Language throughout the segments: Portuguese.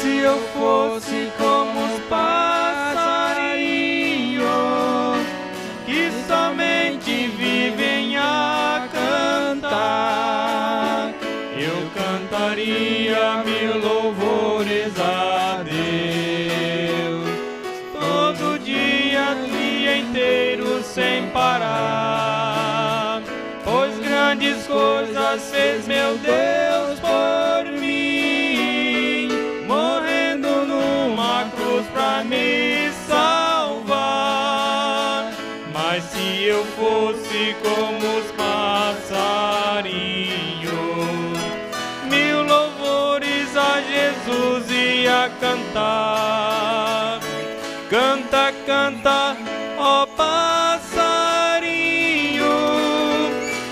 se eu fosse como os passarinhos que somente vivem a cantar, eu cantaria mil louvores a Deus, todo dia inteiro sem parar, pois grandes coisas fez meu Deus por mim, morrendo numa cruz pra me salvar. Mas se eu fosse como os passarinhos, mil louvores a Jesus ia cantar. Canta, canta, ó passarinho,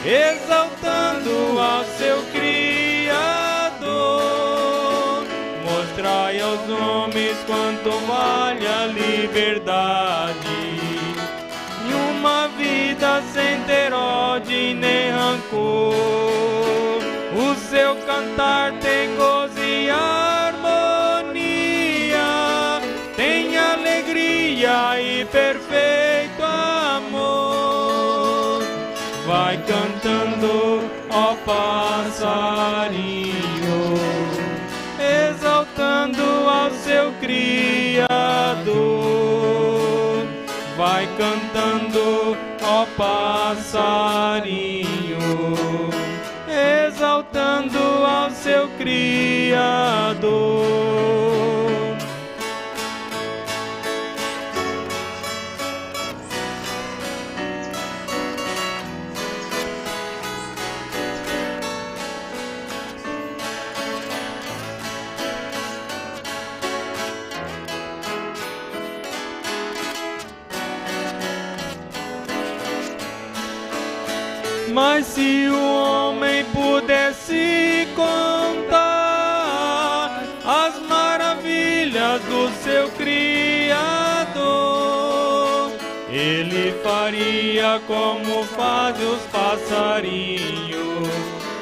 exaltando ao seu Criador. Mostrai aos homens quanto vale a liberdade, e uma vida sem ter ódio nem rancor. O seu cantar tem gozo e harmonia, tem alegria e perfeito amor. Vai cantando, ó passarinho, exaltando ao seu Criador. Vai cantando, ó passarinho, exaltando ao seu Criador. Mas se o homem pudesse contar as maravilhas do seu Criador, ele faria como fazem os passarinhos,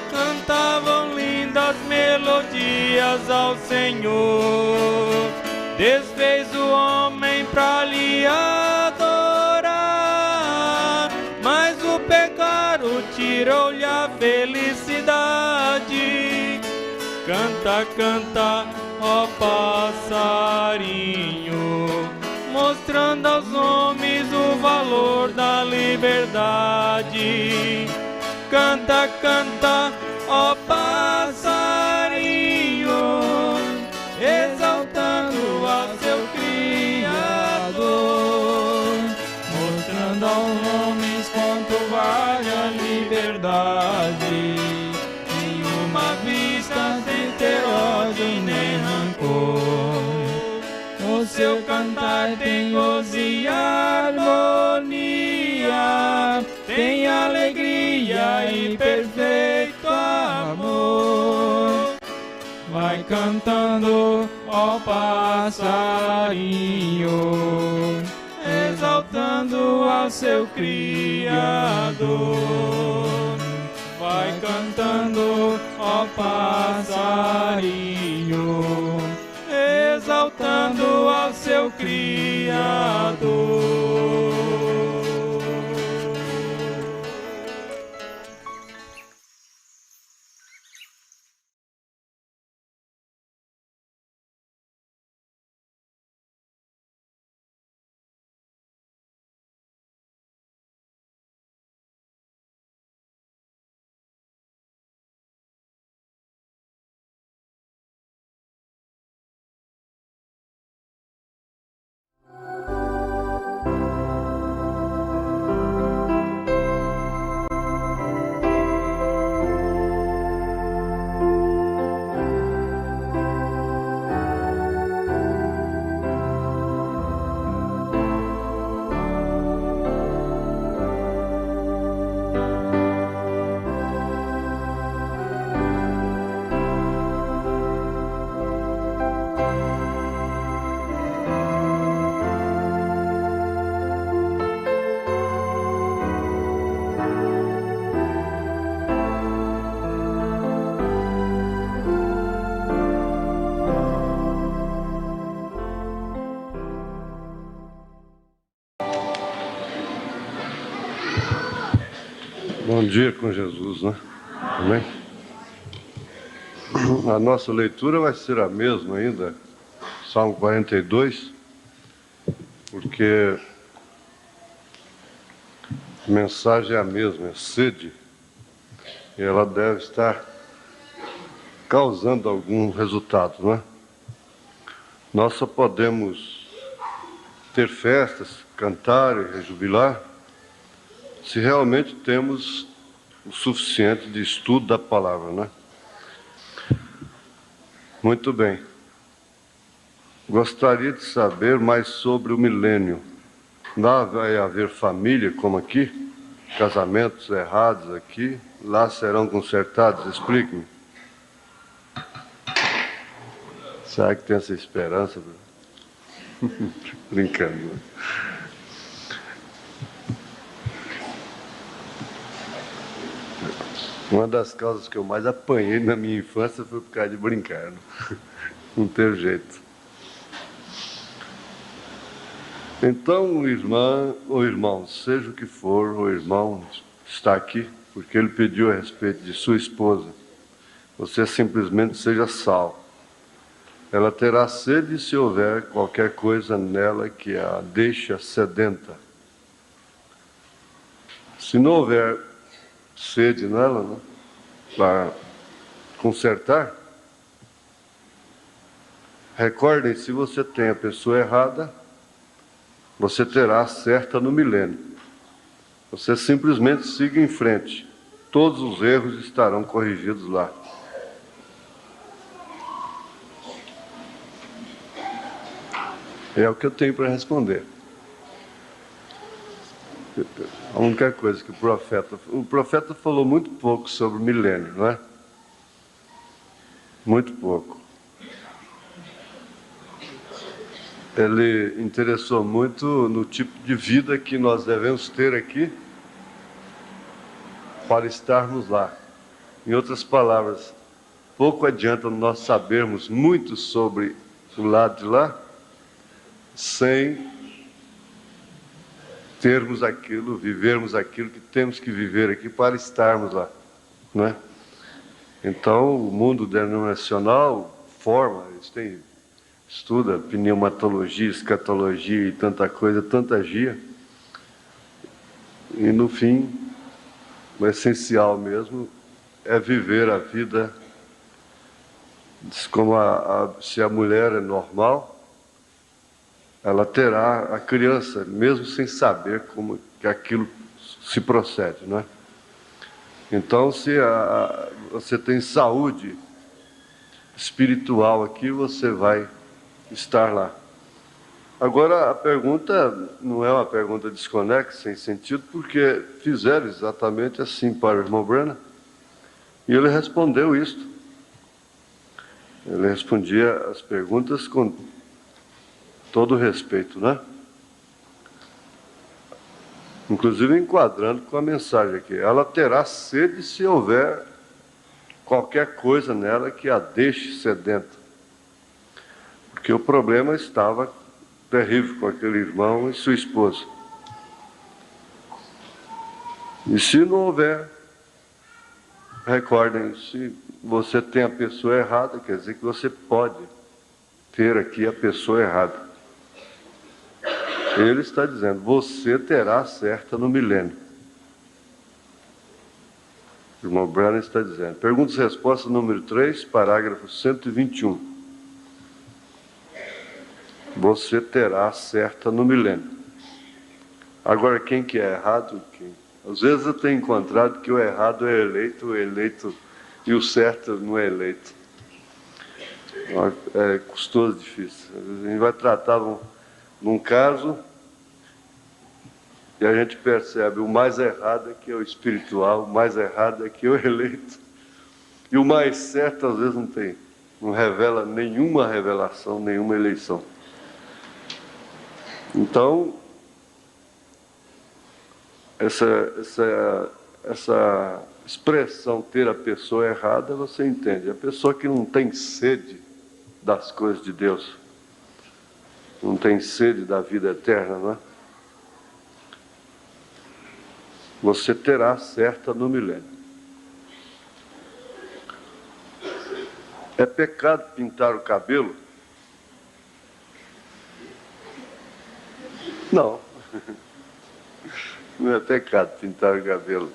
cantavam lindas melodias ao Senhor. Desfez o homem pra lhe adorar, mas o pecado tirou-lhe a felicidade. Canta, canta, ó passarinho, mostrando aos homens o valor da liberdade. Canta, canta, ó passarinho, exaltando ao seu Criador, mostrando aos homens quanto vale a liberdade, em uma vista sem ter ódio e nem rancor. O seu cantar tem gozo e harmonia, tem alegria e perfeito amor. Vai cantando, ó passarinho, exaltando ao seu Criador. Vai cantando, ó passarinho, exaltando ao seu Criador. Bom dia com Jesus, né? Amém? A nossa leitura vai ser a mesma ainda, Salmo 42, porque a mensagem é a mesma, é sede, e ela deve estar causando algum resultado, né? Nós só podemos ter festas, cantar e rejubilar, se realmente temos o suficiente de estudo da palavra, né? Muito bem. Gostaria de saber mais sobre o milênio. Lá vai haver família, como aqui? Casamentos errados aqui? Lá serão consertados? Explique-me. Será que tem essa esperança? Brincando. Uma das causas que eu mais apanhei na minha infância foi por causa de brincar. Não teve jeito. Então, o irmão, seja o que for, o irmão está aqui porque ele pediu a respeito de sua esposa. Você simplesmente seja sal. Ela terá sede se houver qualquer coisa nela que a deixe sedenta. Se não houver sede nela, né, para consertar, recordem, se você tem a pessoa errada, você terá a certa no milênio. Você simplesmente siga em frente. Todos os erros estarão corrigidos lá. É o que eu tenho para responder. A única coisa que o profeta falou muito pouco sobre o milênio, não é? Muito pouco. Ele interessou muito no tipo de vida que nós devemos ter aqui para estarmos lá. Em outras palavras, pouco adianta nós sabermos muito sobre o lado de lá sem termos aquilo, vivermos aquilo que temos que viver aqui para estarmos lá, não é? Então, o mundo denominacional forma, estuda pneumatologia, escatologia e tanta coisa, tanta gia, e no fim, o essencial mesmo é viver a vida como se a mulher é normal, ela terá a criança, mesmo sem saber como que aquilo se procede, não é? Então, se você tem saúde espiritual aqui, você vai estar lá. Agora, a pergunta não é uma pergunta desconexa, sem sentido, porque fizeram exatamente assim para o irmão Branham, e ele respondeu isto. Ele respondia as perguntas com todo respeito, né? Inclusive enquadrando com a mensagem aqui. Ela terá sede se houver qualquer coisa nela que a deixe sedenta. Porque o problema estava terrível com aquele irmão e sua esposa. E se não houver, recordem, se você tem a pessoa errada, quer dizer que você pode ter aqui a pessoa errada. Ele está dizendo, você terá a certa no milênio. O irmão Branham está dizendo. Perguntas e respostas número 3, parágrafo 121. Você terá a certa no milênio. Agora, quem que é errado? Às vezes eu tenho encontrado que o errado é eleito, o eleito e o certo não é eleito. É custoso, difícil. A gente vai tratar num caso e a gente percebe o mais errado é que é o espiritual, o mais errado é que é o eleito. E o mais certo às vezes não revela nenhuma revelação, nenhuma eleição. Então, essa expressão ter a pessoa errada, você entende. A pessoa que não tem sede das coisas de Deus, não tem sede da vida eterna, não é? você terá certa no milênio. É pecado pintar o cabelo? Não. Não é pecado pintar o cabelo.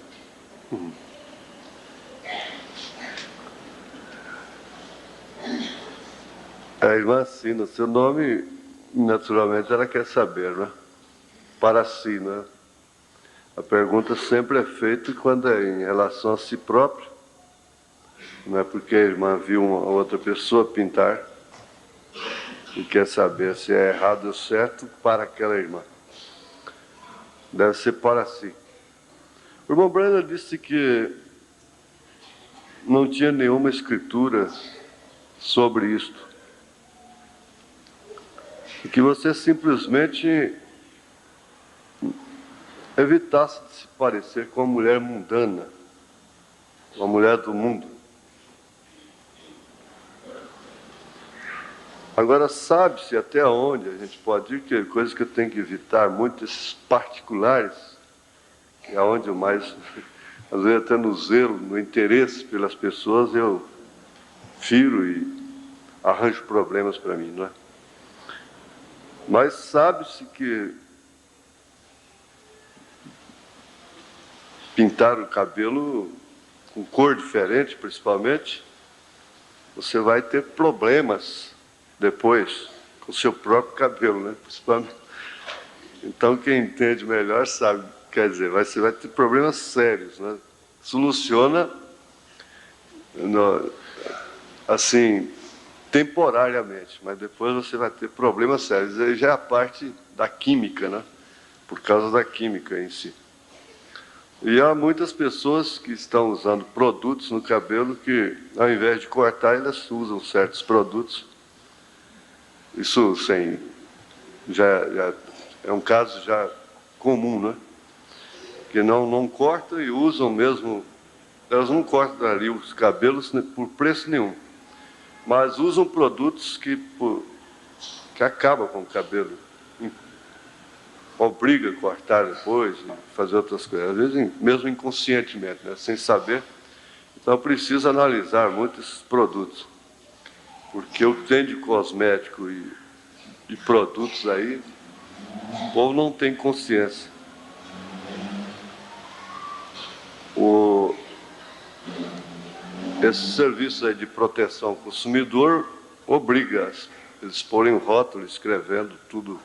A irmã assina o seu nome, naturalmente ela quer saber, né? Para si, né? A pergunta sempre é feita quando é em relação a si próprio. Não é porque a irmã viu uma outra pessoa pintar e quer saber se é errado ou certo para aquela irmã. Deve ser para si. O irmão Branham disse que não tinha nenhuma escritura sobre isto. E que você simplesmente evitasse de se parecer com uma mulher mundana, uma mulher do mundo. Agora, sabe-se até onde a gente pode ir, que é coisa que eu tenho que evitar muito, esses particulares, que é onde eu mais, às vezes até no zelo, no interesse pelas pessoas, eu firo e arranjo problemas para mim, não é? Mas sabe-se que pintar o cabelo com cor diferente, principalmente, você vai ter problemas depois com o seu próprio cabelo, né? Principalmente. Então, quem entende melhor sabe, quer dizer, você vai ter problemas sérios, né? Soluciona, assim, temporariamente, mas depois você vai ter problemas sérios. Aí já é a parte da química, né? Por causa da química em si. E há muitas pessoas que estão usando produtos no cabelo que, ao invés de cortar, elas usam certos produtos. Isso já é um caso já comum, né? Que não cortam e usam mesmo. Elas não cortam ali os cabelos por preço nenhum, mas usam produtos que acabam com o cabelo. Obriga a cortar depois e fazer outras coisas, às vezes mesmo inconscientemente, né? Sem saber. Então precisa analisar muito esses produtos, porque o que tem de cosmético e produtos aí, o povo não tem consciência. Esse serviço aí de proteção ao consumidor obriga eles porem um rótulo escrevendo tudo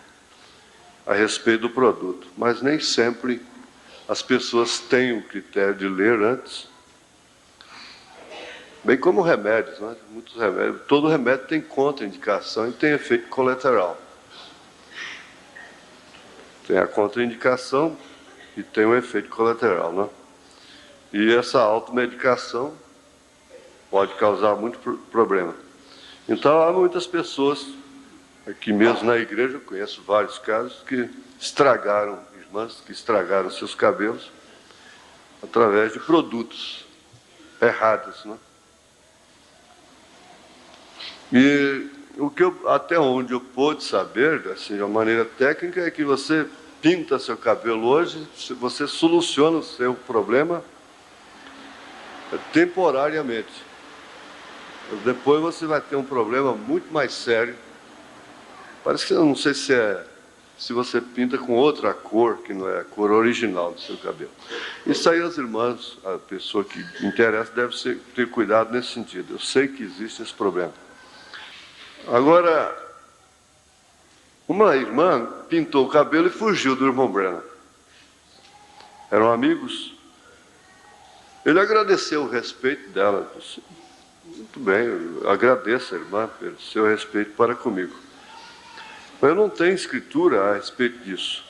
a respeito do produto, mas nem sempre as pessoas têm o critério de ler antes, bem como remédios, né? Muitos remédios, todo remédio tem contraindicação e tem efeito colateral. Tem a contraindicação e tem o efeito colateral, né? E essa automedicação pode causar muito problema. Então há muitas pessoas aqui mesmo na igreja, eu conheço vários casos que estragaram, irmãs que estragaram seus cabelos através de produtos errados, né? E o que até onde eu pude saber, assim, de uma maneira técnica, é que você pinta seu cabelo hoje, você soluciona o seu problema temporariamente. Depois você vai ter um problema muito mais sério. Parece que eu não sei se você pinta com outra cor, que não é a cor original do seu cabelo. Isso aí as irmãs, a pessoa que interessa, deve ter cuidado nesse sentido. Eu sei que existe esse problema. Agora, uma irmã pintou o cabelo e fugiu do irmão Branham. Eram amigos. Ele agradeceu o respeito dela. Disse, muito bem, eu agradeço a irmã pelo seu respeito para comigo. Mas eu não tenho escritura a respeito disso.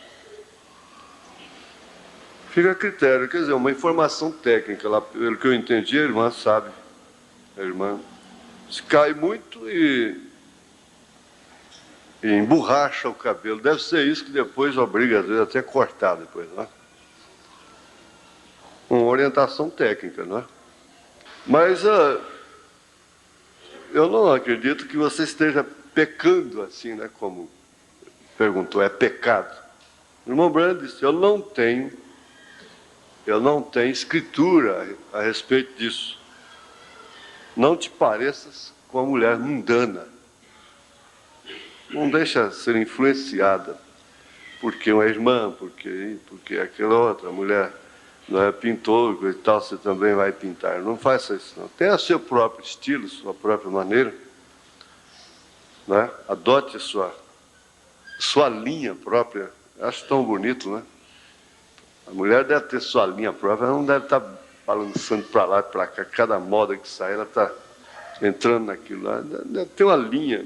Fica a critério, quer dizer, uma informação técnica, lá, pelo que eu entendi, a irmã sabe. A irmã se cai muito e emborracha o cabelo. Deve ser isso que depois obriga, às vezes, até a cortar depois, não é? Uma orientação técnica, não é? Mas eu não acredito que você esteja pecando assim, né? Como perguntou, é pecado. O irmão Branham disse, eu não tenho Eu não tenho escritura a respeito disso. Não te pareças com a mulher mundana. Não deixa ser influenciada porque uma irmã, porque aquela outra mulher não é pintor e tal, você também vai pintar. Não faça isso, não. Tenha seu próprio estilo, sua própria maneira. Né? Adote a sua linha própria. Acho tão bonito, né? A mulher deve ter sua linha própria, ela não deve estar balançando para lá e para cá. Cada moda que sai, ela está entrando naquilo lá. Deve ter uma linha,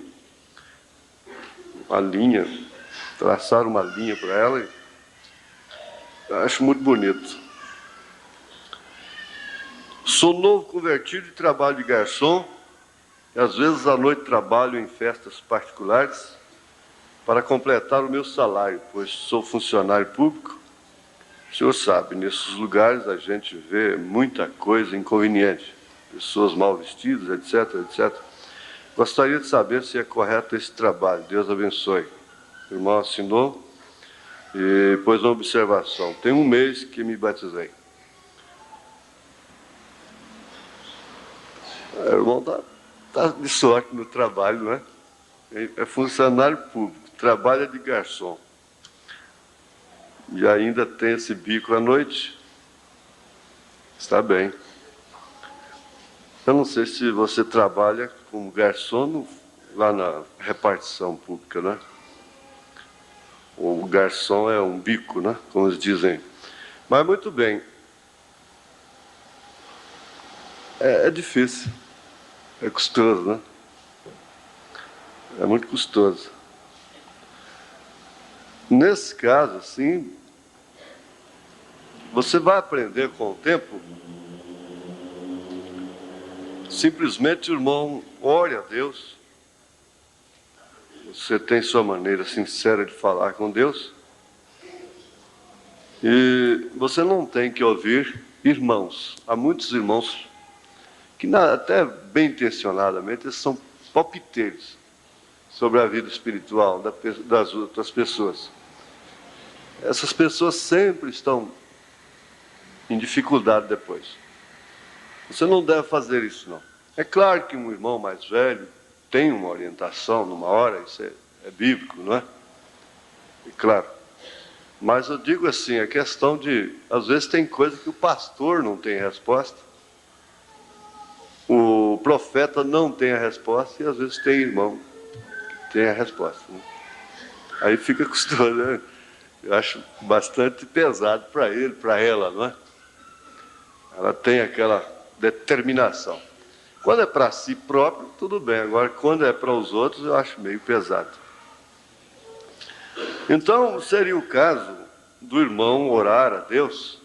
traçar uma linha para ela. Eu acho muito bonito. Sou novo convertido e trabalho de garçom. E às vezes à noite trabalho em festas particulares para completar o meu salário, pois sou funcionário público. O senhor sabe, nesses lugares a gente vê muita coisa inconveniente, pessoas mal vestidas, etc, etc. Gostaria de saber se é correto esse trabalho. Deus abençoe. O irmão assinou e pôs uma observação. Tem um mês que me batizei. O irmão está de sorte no trabalho, não é? É funcionário público, trabalha de garçom. E ainda tem esse bico à noite. Está bem. Eu não sei se você trabalha como garçom lá na repartição pública, né? O garçom é um bico, né? Como eles dizem. Mas muito bem. É difícil. É custoso, né? É muito custoso. Nesse caso, assim, você vai aprender com o tempo. Simplesmente, irmão, ore a Deus. Você tem sua maneira sincera de falar com Deus. E você não tem que ouvir irmãos. Há muitos irmãos que, até bem intencionadamente, eles são palpiteiros sobre a vida espiritual das outras pessoas. Essas pessoas sempre estão em dificuldade depois. Você não deve fazer isso, não. É claro que um irmão mais velho tem uma orientação numa hora, isso é bíblico, não é? É claro. Mas eu digo assim, a questão de, às vezes tem coisa que o pastor não tem resposta, o profeta não tem a resposta, e às vezes tem irmão que tem a resposta, né? Aí fica custoso, né? Eu acho bastante pesado para ele, para ela, não é? Ela tem aquela determinação. Quando é para si próprio, tudo bem. Agora, quando é para os outros, eu acho meio pesado. Então, seria o caso do irmão orar a Deus.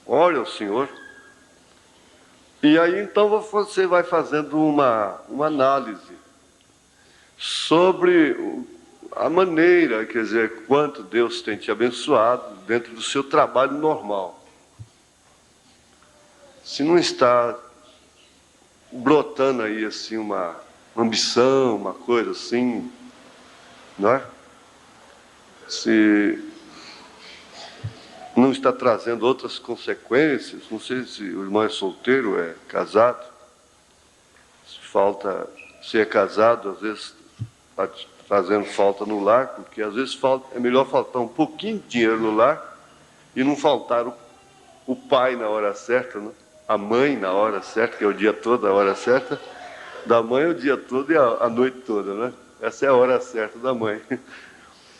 Ore ao Senhor. E aí, então, você vai fazendo uma análise sobre a maneira, quer dizer, quanto Deus tem te abençoado dentro do seu trabalho normal. Se não está brotando aí assim uma ambição, uma coisa assim, não é? Se não está trazendo outras consequências, não sei se o irmão é solteiro, é casado, se é casado, às vezes está fazendo falta no lar, porque às vezes é melhor faltar um pouquinho de dinheiro no lar e não faltar o pai na hora certa, né? A mãe na hora certa, que é o dia todo, a hora certa. Da mãe é o dia todo e a noite toda, né? Essa é a hora certa da mãe.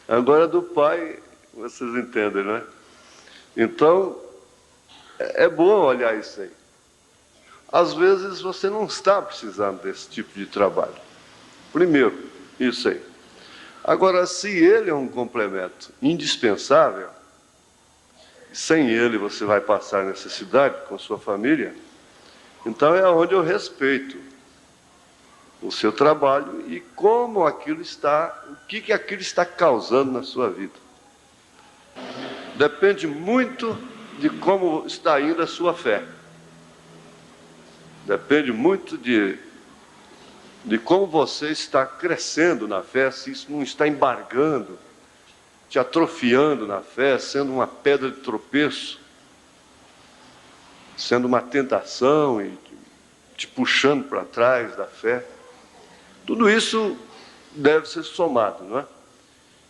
Agora do pai, vocês entendem, né? Então, é bom olhar isso aí. Às vezes você não está precisando desse tipo de trabalho. Primeiro, isso aí. Agora, se ele é um complemento indispensável, sem ele você vai passar necessidade com sua família, então é onde eu respeito o seu trabalho e como aquilo está, o que aquilo está causando na sua vida. Depende muito de como está indo a sua fé. Depende muito de como você está crescendo na fé, se isso não está embargando te atrofiando na fé, sendo uma pedra de tropeço, sendo uma tentação e te puxando para trás da fé. Tudo isso deve ser somado, não é?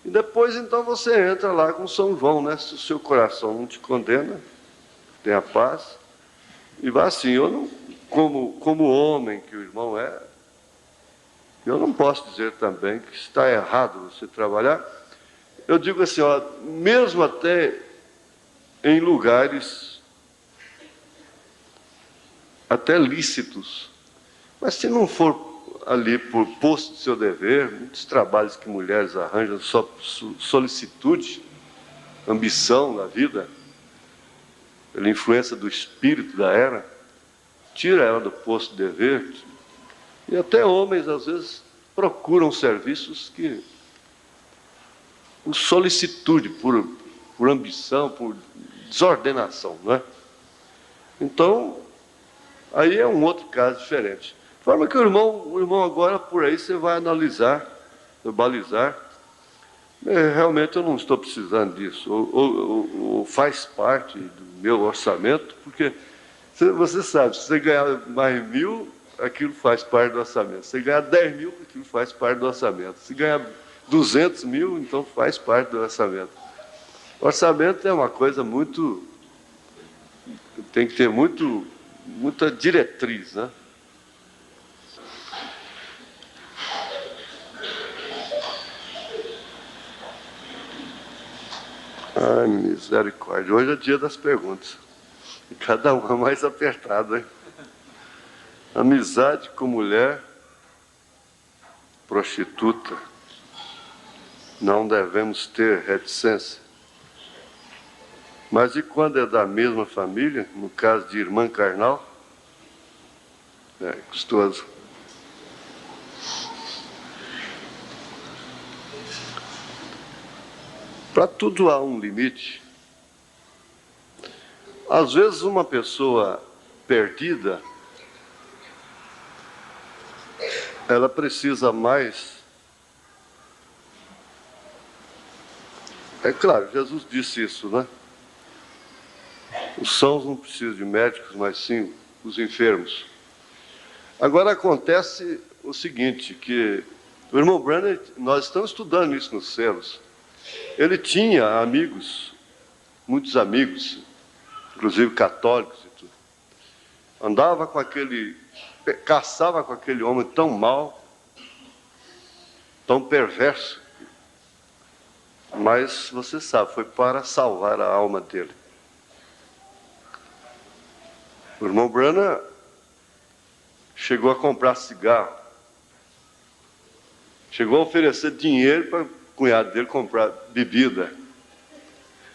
E depois, então, você entra lá com São João, né? Se o seu coração não te condena, tenha paz, e vá assim. Eu não, como homem que o irmão é, eu não posso dizer também que está errado você trabalhar. Eu digo assim, ó, mesmo até em lugares até lícitos, mas se não for ali por posto de seu dever, muitos trabalhos que mulheres arranjam só solicitude, ambição na vida, pela influência do espírito da era, tira ela do posto de dever. E até homens, às vezes, procuram serviços que, por solicitude, por ambição, por desordenação, não é? Então, aí é um outro caso diferente. De forma que o irmão agora, por aí, você vai analisar, balizar. Realmente eu não estou precisando disso, ou faz parte do meu orçamento, porque você sabe, se você ganhar mais 1.000, aquilo faz parte do orçamento. Se você ganhar 10.000, aquilo faz parte do orçamento. Se ganhar 200.000, então faz parte do orçamento. O orçamento é uma coisa muito... tem que ter muita diretriz, né? Ai, misericórdia. Hoje é dia das perguntas. E cada uma mais apertada, hein? Amizade com mulher prostituta. Não devemos ter reticência. Mas e quando é da mesma família, no caso de irmã carnal? É custoso. Para tudo há um limite. Às vezes uma pessoa perdida, ela precisa mais. É claro, Jesus disse isso, né? Os sãos não precisam de médicos, mas sim os enfermos. Agora acontece o seguinte, que o irmão Branham, nós estamos estudando isso nos selos. Ele tinha amigos, muitos amigos, inclusive católicos e tudo. Andava com caçava com aquele homem tão mau, tão perverso. Mas você sabe, foi para salvar a alma dele. O irmão Branham chegou a comprar cigarro, chegou a oferecer dinheiro para o cunhado dele comprar bebida.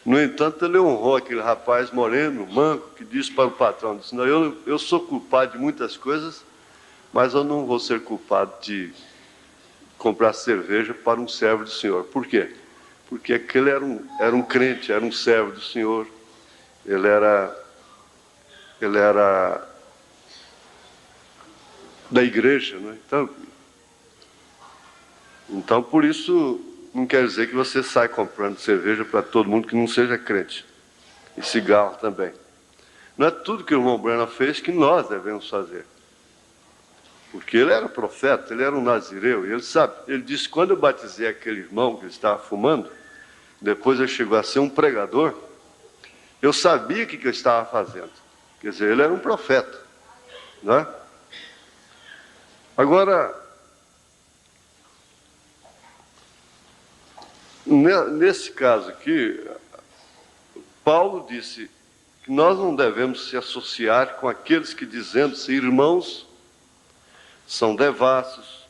No entanto, ele honrou aquele rapaz moreno, manco, que disse para o patrão, disse, não, eu sou culpado de muitas coisas, mas eu não vou ser culpado de comprar cerveja para um servo do Senhor. Por quê? Porque aquele era um crente, era um servo do Senhor. Ele era da igreja, né? Então, por isso, não quer dizer que você sai comprando cerveja para todo mundo que não seja crente. E cigarro também. Não é tudo que o irmão Branham fez que nós devemos fazer. Porque ele era profeta, ele era um nazireu. E ele disse, quando eu batizei aquele irmão que estava fumando, depois ele chegou a ser um pregador, eu sabia o que eu estava fazendo. Quer dizer, ele era um profeta, não é? Agora, nesse caso aqui, Paulo disse que nós não devemos se associar com aqueles que, dizendo-se irmãos, são devassos,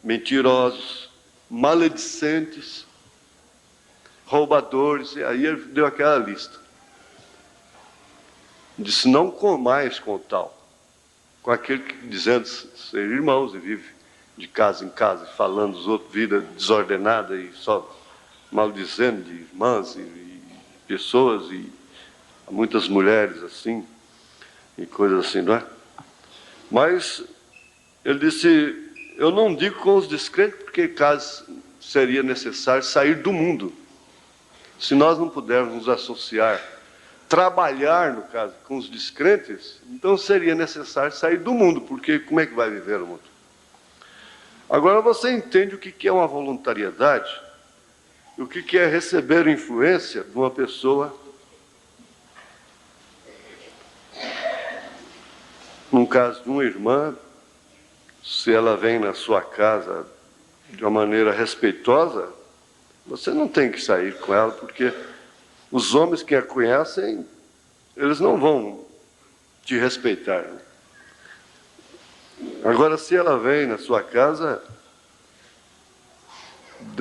mentirosos, maledicentes, roubadores, e aí ele deu aquela lista. Disse, não comais com tal, com aquele que, dizendo ser irmãos, e vive de casa em casa, falando dos outros, vida desordenada e só maldizendo de irmãs e pessoas, e muitas mulheres assim, e coisas assim, não é? Mas ele disse, eu não digo com os descrentes, porque caso seria necessário sair do mundo. Se nós não pudermos nos associar, trabalhar, no caso, com os descrentes, então seria necessário sair do mundo, porque como é que vai viver o mundo? Agora você entende o que é uma voluntariedade, o que é receber influência de uma pessoa, no caso de uma irmã, se ela vem na sua casa de uma maneira respeitosa, você não tem que sair com ela, porque os homens que a conhecem, eles não vão te respeitar. Agora, se ela vem na sua casa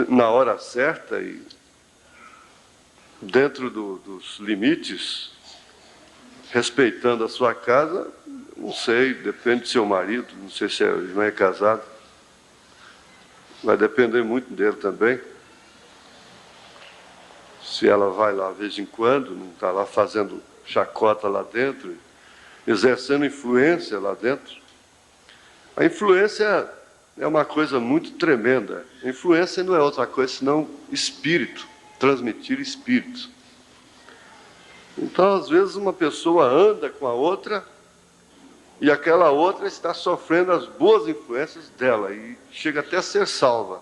na hora certa e dentro dos limites, respeitando a sua casa, não sei, depende do seu marido, não sei se ele não é casado, vai depender muito dele também. Se ela vai lá de vez em quando, não está lá fazendo chacota lá dentro, exercendo influência lá dentro. A influência é uma coisa muito tremenda. A influência não é outra coisa senão espírito, transmitir espírito. Então, às vezes, uma pessoa anda com a outra e aquela outra está sofrendo as boas influências dela e chega até a ser salva.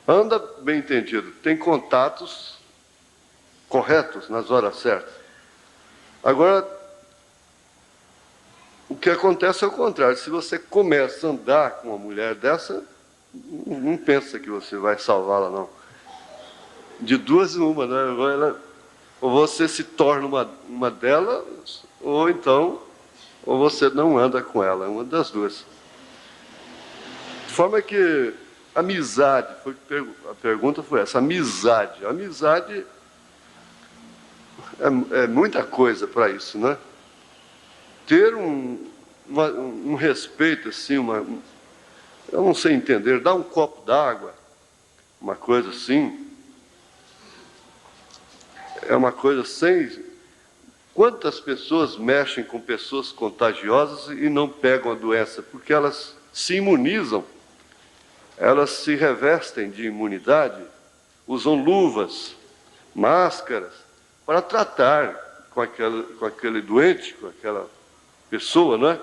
Anda bem entendido, tem contatos corretos nas horas certas. Agora, o que acontece é o contrário. Se você começa a andar com uma mulher dessa, não pensa que você vai salvá-la, não. De duas em uma, né? Ou você se torna uma delas, ou então, ou você não anda com ela, é uma das duas. De forma que amizade, a pergunta foi essa, amizade. Amizade é muita coisa para isso, né? Ter um respeito, assim, eu não sei entender, dar um copo d'água, uma coisa assim, é uma coisa sem... Quantas pessoas mexem com pessoas contagiosas e não pegam a doença? Porque elas se imunizam. Elas se revestem de imunidade, usam luvas, máscaras, para tratar com aquele doente, com aquela pessoa, não é?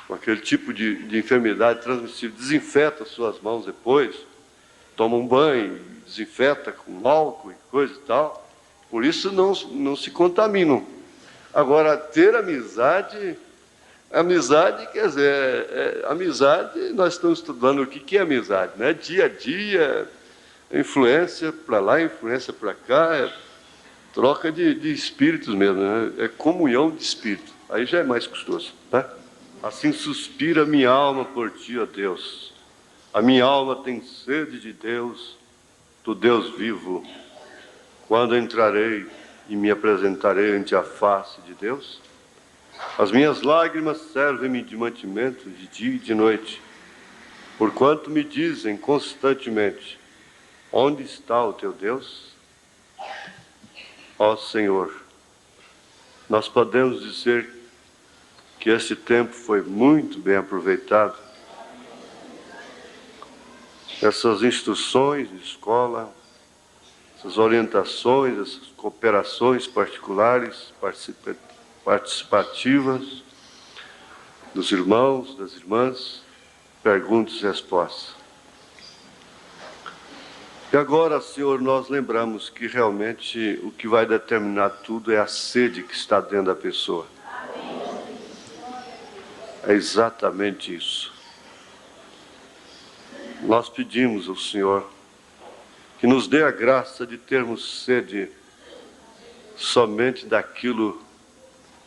Com aquele tipo de enfermidade transmissível. Desinfeta suas mãos depois, toma um banho, desinfeta com álcool e coisa e tal. Por isso não se contaminam. Agora, ter amizade... Amizade, quer dizer, amizade, nós estamos estudando o que é amizade, né? Dia a dia, influência para lá, influência para cá, troca de espíritos mesmo, né? É comunhão de espírito, aí já é mais custoso, né? Assim suspira minha alma por ti, ó Deus. A minha alma tem sede de Deus, do Deus vivo. Quando entrarei e me apresentarei ante a face de Deus? As minhas lágrimas servem-me de mantimento de dia e de noite, porquanto me dizem constantemente, onde está o teu Deus? Ó Senhor, nós podemos dizer que esse tempo foi muito bem aproveitado. Essas instruções de escola, essas orientações, essas cooperações particulares, participativas dos irmãos, das irmãs, perguntas e respostas. E agora, Senhor, nós lembramos que realmente o que vai determinar tudo é a sede que está dentro da pessoa. É exatamente isso. Nós pedimos ao Senhor que nos dê a graça de termos sede somente daquilo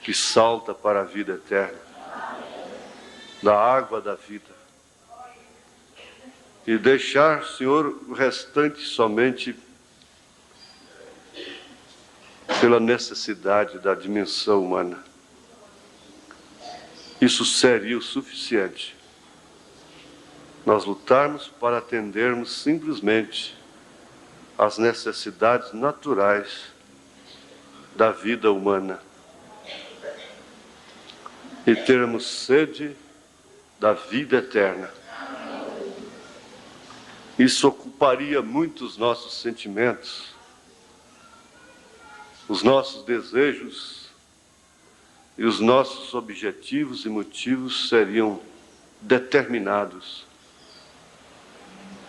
que salta para a vida eterna, da água da vida. E deixar, Senhor, o restante somente pela necessidade da dimensão humana. Isso seria o suficiente. Nós lutarmos para atendermos simplesmente às necessidades naturais da vida humana. E termos sede da vida eterna. Isso ocuparia muito os nossos sentimentos, os nossos desejos, e os nossos objetivos e motivos seriam determinados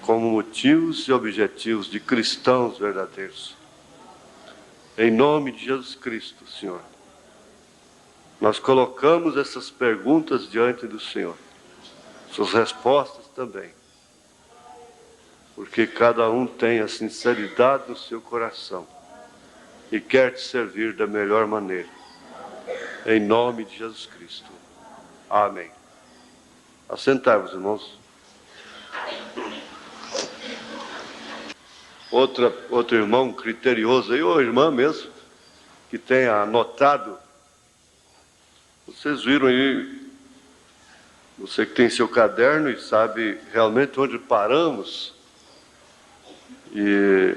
como motivos e objetivos de cristãos verdadeiros. Em nome de Jesus Cristo, Senhor, nós colocamos essas perguntas diante do Senhor, suas respostas também, porque cada um tem a sinceridade no seu coração e quer te servir da melhor maneira. Em nome de Jesus Cristo. Amém. Assentai-vos, irmãos. Outro irmão criterioso aí, ou irmã mesmo, que tenha anotado. Vocês viram aí, você que tem seu caderno e sabe realmente onde paramos e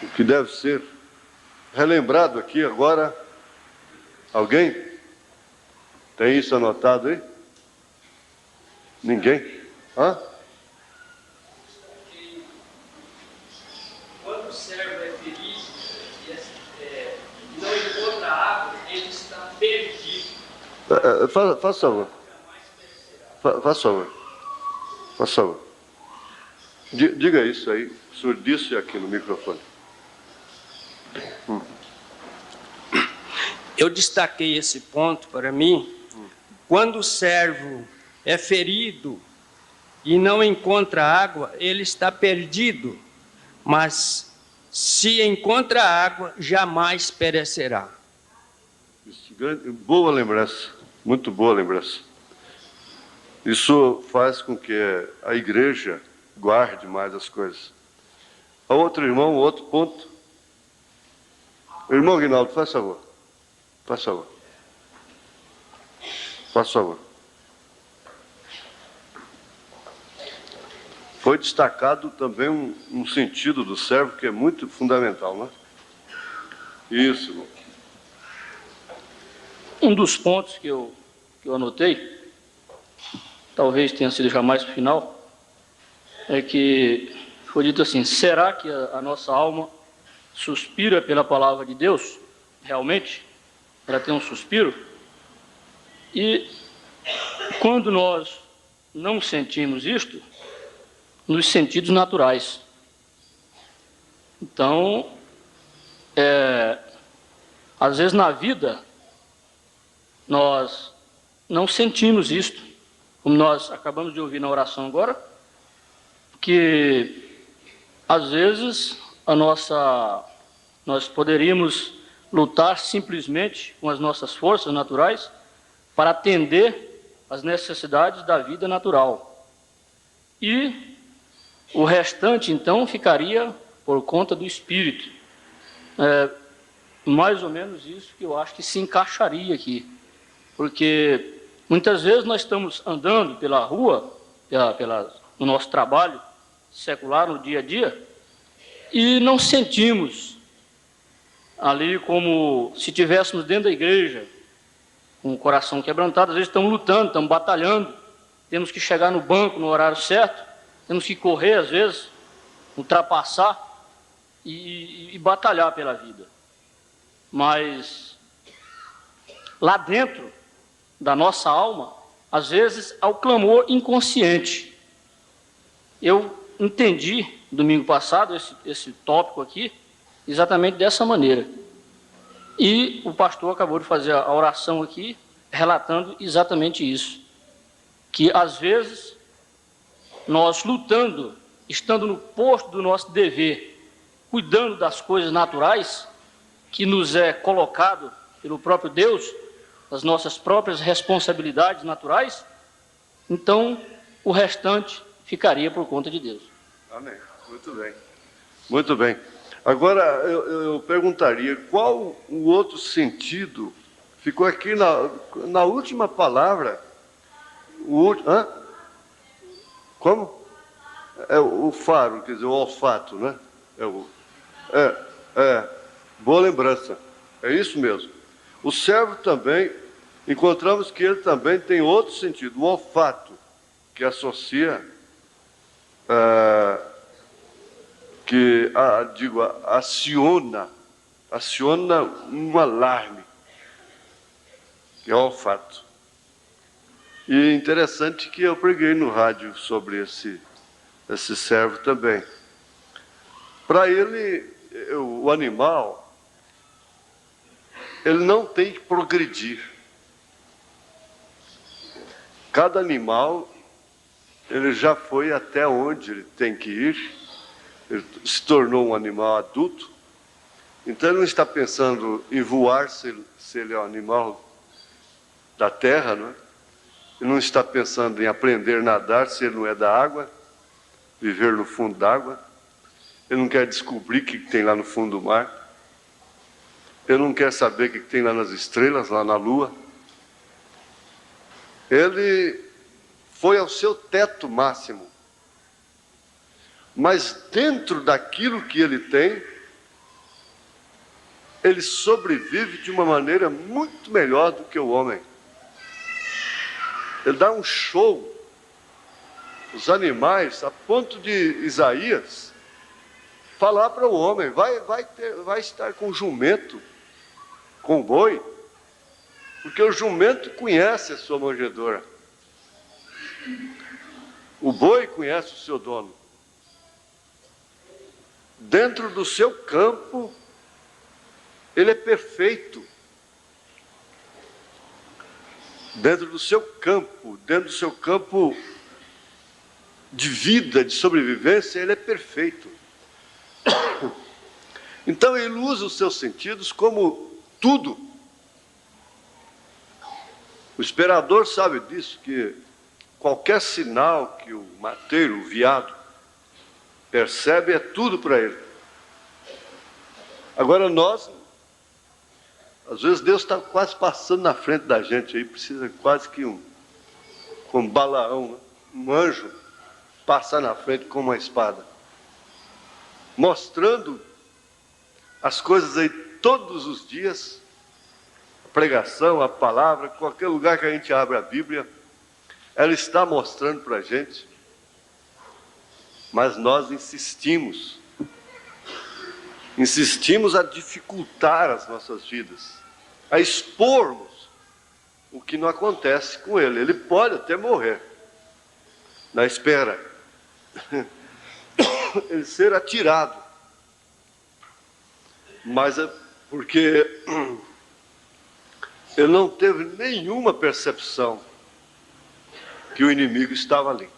o que deve ser relembrado aqui agora. Alguém? Tem isso anotado aí? Ninguém? Hã? Quando o servo é ferido e não encontra água, ele está perdido. Faça favor. Faça favor. Faça favor. Diga isso aí. O senhor disse aqui no microfone. Eu destaquei esse ponto para mim. Quando o servo é ferido e não encontra água, ele está perdido. Mas se encontra água, jamais perecerá. Boa lembrança, muito boa lembrança. Isso faz com que a igreja guarde mais as coisas. A outro irmão, outro ponto. Irmão Guinaldo, faz favor. Faz favor. Faz favor. Foi destacado também um sentido do servo que é muito fundamental, não é? Isso, irmão. Um dos pontos que eu anotei, talvez tenha sido já mais para o final, é que foi dito assim: será que a nossa alma suspira pela palavra de Deus? Realmente? Ela tem um suspiro? E quando nós não sentimos isto, nos sentidos naturais. Então, às vezes na vida, nós não sentimos isto, como nós acabamos de ouvir na oração agora, que às vezes nós poderíamos lutar simplesmente com as nossas forças naturais para atender às necessidades da vida natural. E o restante, então, ficaria por conta do Espírito. Mais ou menos isso que eu acho que se encaixaria aqui. Porque muitas vezes nós estamos andando pela rua, no nosso trabalho secular, no dia a dia, e não sentimos ali como se estivéssemos dentro da igreja, com o coração quebrantado. Às vezes estamos lutando, estamos batalhando, temos que chegar no banco no horário certo, temos que correr, às vezes, ultrapassar e batalhar pela vida. Mas lá dentro da nossa alma, às vezes, há o clamor inconsciente. Eu entendi, domingo passado, esse tópico aqui, exatamente dessa maneira. E o pastor acabou de fazer a oração aqui, relatando exatamente isso. Que, às vezes, nós lutando, estando no posto do nosso dever, cuidando das coisas naturais, que nos é colocado pelo próprio Deus, as nossas próprias responsabilidades naturais, então o restante ficaria por conta de Deus. Amém. Muito bem. Muito bem. Agora, eu perguntaria, qual o outro sentido? Ficou aqui na última palavra. Como? É o faro, quer dizer, o olfato, né? Boa lembrança. É isso mesmo. O servo também, encontramos que ele também tem outro sentido, o olfato, que associa aciona um alarme, que é o olfato. E é interessante que eu preguei no rádio sobre esse servo também. Para ele, o animal, ele não tem que progredir. Cada animal, ele já foi até onde ele tem que ir, ele se tornou um animal adulto, então ele não está pensando em voar se ele é um animal da terra, não é? Ele não está pensando em aprender a nadar se ele não é da água, viver no fundo d'água. Ele não quer descobrir o que tem lá no fundo do mar. Ele não quer saber o que tem lá nas estrelas, lá na lua. Ele foi ao seu teto máximo. Mas dentro daquilo que ele tem, ele sobrevive de uma maneira muito melhor do que o homem. Ele dá um show. Os animais, a ponto de Isaías falar para o homem, vai estar com o jumento, com o boi, porque o jumento conhece a sua manjedoura. O boi conhece o seu dono. Dentro do seu campo, ele é perfeito. Dentro do seu campo de vida, de sobrevivência, ele é perfeito. Então ele usa os seus sentidos como tudo. O esperador sabe disso, que qualquer sinal que o mateiro, o veado, percebe é tudo para ele. Agora nós, às vezes Deus está quase passando na frente da gente aí, precisa quase que como Balaão, né? Um anjo passar na frente com uma espada, mostrando as coisas aí todos os dias, a pregação, a palavra, qualquer lugar que a gente abre a Bíblia, ela está mostrando para a gente, mas nós insistimos a dificultar as nossas vidas, a expormos o que não acontece com ele. Ele pode até morrer, na espera, ele ser atirado, mas é porque ele não teve nenhuma percepção que o inimigo estava ali.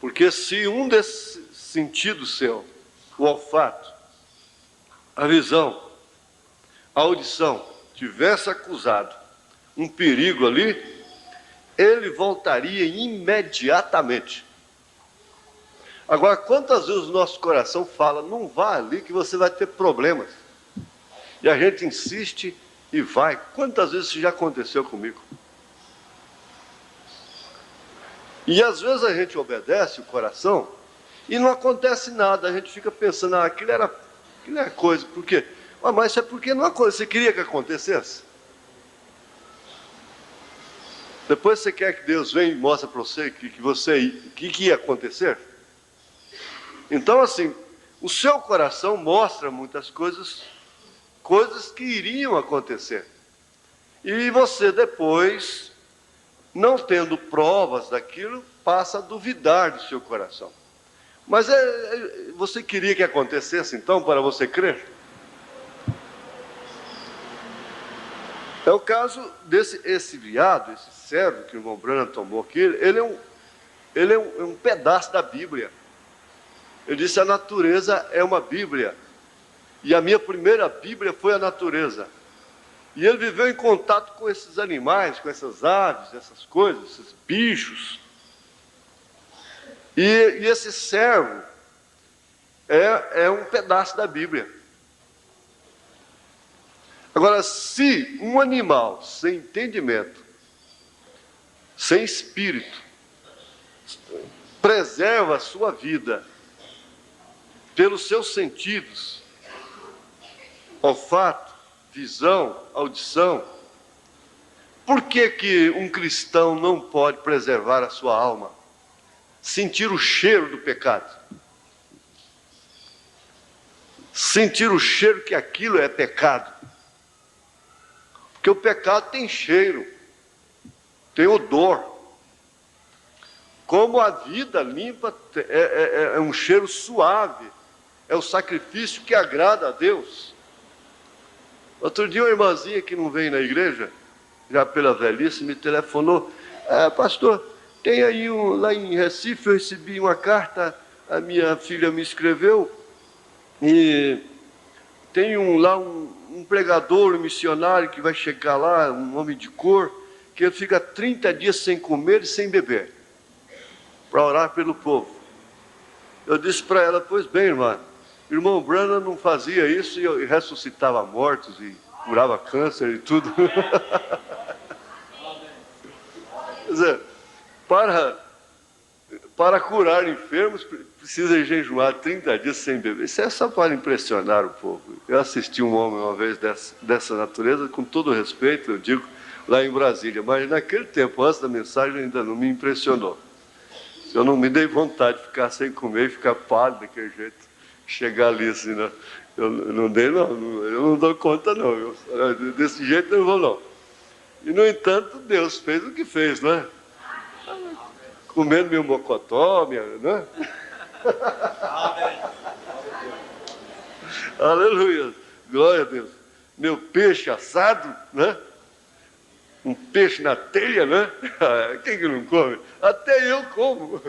Porque se um desses sentidos seu, o olfato, a visão, a audição, tivesse acusado um perigo ali, ele voltaria imediatamente. Agora, quantas vezes o nosso coração fala, não vá ali que você vai ter problemas. E a gente insiste e vai. Quantas vezes isso já aconteceu comigo? E às vezes a gente obedece o coração e não acontece nada. A gente fica pensando, aquilo era coisa. Por quê? Mas isso é porque não aconteceu. Você queria que acontecesse? Depois você quer que Deus venha e mostre para você que ia acontecer? Então, assim, o seu coração mostra muitas coisas que iriam acontecer. E você depois, não tendo provas daquilo, passa a duvidar do seu coração. Mas você queria que acontecesse, então, para você crer? É o caso esse veado, esse servo que o irmão Branham tomou aqui, ele é um pedaço da Bíblia. Ele disse, a natureza é uma Bíblia. E a minha primeira Bíblia foi a natureza. E ele viveu em contato com esses animais, com essas aves, essas coisas, esses bichos. E esse servo é um pedaço da Bíblia. Agora, se um animal sem entendimento, sem espírito, preserva a sua vida pelos seus sentidos, olfato, visão, audição, por que um cristão não pode preservar a sua alma? sentir o cheiro do pecado. Sentir o cheiro que aquilo é pecado. Porque o pecado tem cheiro, tem odor. Como a vida limpa é um cheiro suave, é o sacrifício que agrada a Deus. Outro dia uma irmãzinha que não vem na igreja, já pela velhice, me telefonou: pastor, tem aí lá em Recife, eu recebi uma carta, a minha filha me escreveu, e tem lá um pregador, um missionário que vai chegar lá, um homem de cor, que ele fica 30 dias sem comer e sem beber, para orar pelo povo. Eu disse para ela: pois bem, irmã, irmão Branham não fazia isso e ressuscitava mortos e curava câncer e tudo. Quer dizer, para curar enfermos, precisa jejuar 30 dias sem beber. Isso é só para impressionar o povo. Eu assisti um homem uma vez dessa natureza, com todo respeito, eu digo, lá em Brasília. Mas naquele tempo, antes da mensagem, ainda não me impressionou. Eu não me dei vontade de ficar sem comer e ficar pálido daquele jeito. Chegar ali assim, né? Eu não dou conta não. Desse jeito eu não vou não. E no entanto, Deus fez o que fez, não é? Comendo meu mocotó, né? Aleluia, glória a Deus. Meu peixe assado, né? Um peixe na telha, né? Quem que não come? Até eu como.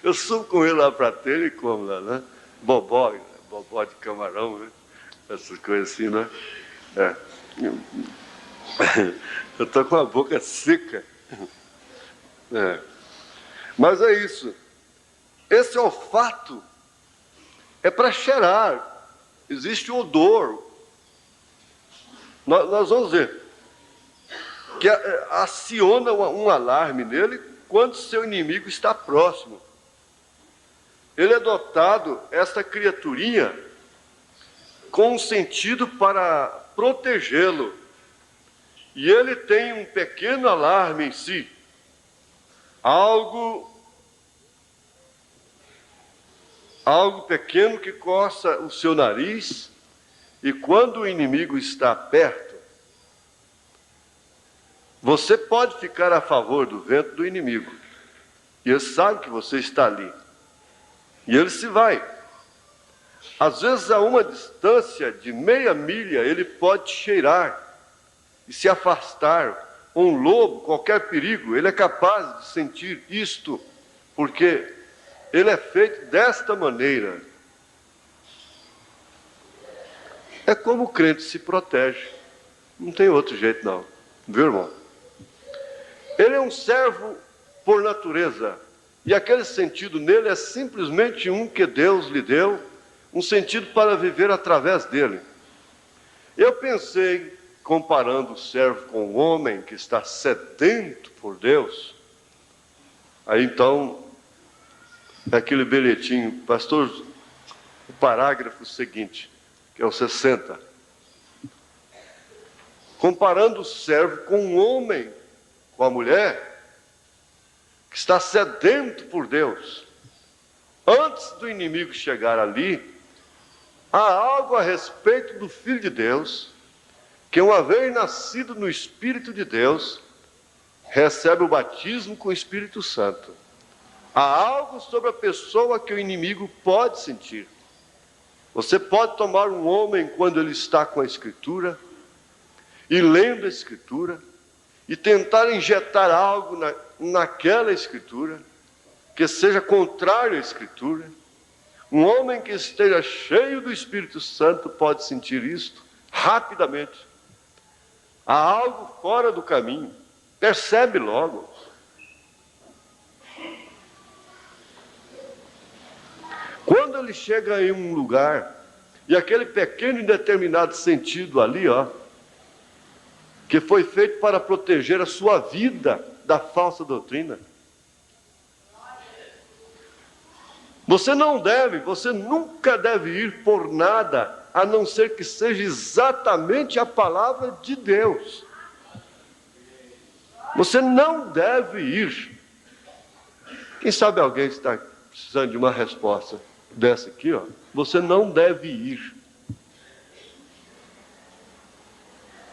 Eu subo com ele lá para a telha e como lá, né? Bobó de camarão, né? Essas coisas assim, né? Eu estou com a boca seca. Mas é isso. Esse olfato é para cheirar. Existe o odor. Nós vamos ver que aciona um alarme nele quando seu inimigo está próximo. Ele é dotado, essa criaturinha, com um sentido para protegê-lo. E ele tem um pequeno alarme em si. Algo pequeno que coça o seu nariz, e quando o inimigo está perto, você pode ficar a favor do vento do inimigo, e ele sabe que você está ali, e ele se vai. Às vezes, a uma distância de meia milha, ele pode cheirar e se afastar. Um lobo, qualquer perigo, ele é capaz de sentir isto, porque ele é feito desta maneira. É como o crente se protege. Não tem outro jeito não, viu, irmão? Ele é um servo por natureza, e aquele sentido nele é simplesmente um que Deus lhe deu, um sentido para viver através dele. Eu pensei, comparando o servo com o homem que está sedento por Deus, aí então, aquele bilhetinho, pastor, o parágrafo seguinte, que é o 60. Comparando o servo com o homem, com a mulher, que está sedento por Deus. Antes do inimigo chegar ali, há algo a respeito do Filho de Deus, que uma vez nascido no Espírito de Deus, recebe o batismo com o Espírito Santo. Há algo sobre a pessoa que o inimigo pode sentir. Você pode tomar um homem quando ele está com a Escritura, e lendo a Escritura, e tentar injetar algo naquela Escritura, que seja contrário à Escritura. Um homem que esteja cheio do Espírito Santo pode sentir isto rapidamente. Há algo fora do caminho, percebe logo. Quando ele chega em um lugar, e aquele pequeno e determinado sentido ali, que foi feito para proteger a sua vida da falsa doutrina. Você nunca deve ir por nada, a não ser que seja exatamente a palavra de Deus. Você não deve ir. Quem sabe alguém está precisando de uma resposta dessa aqui, ó. Você não deve ir.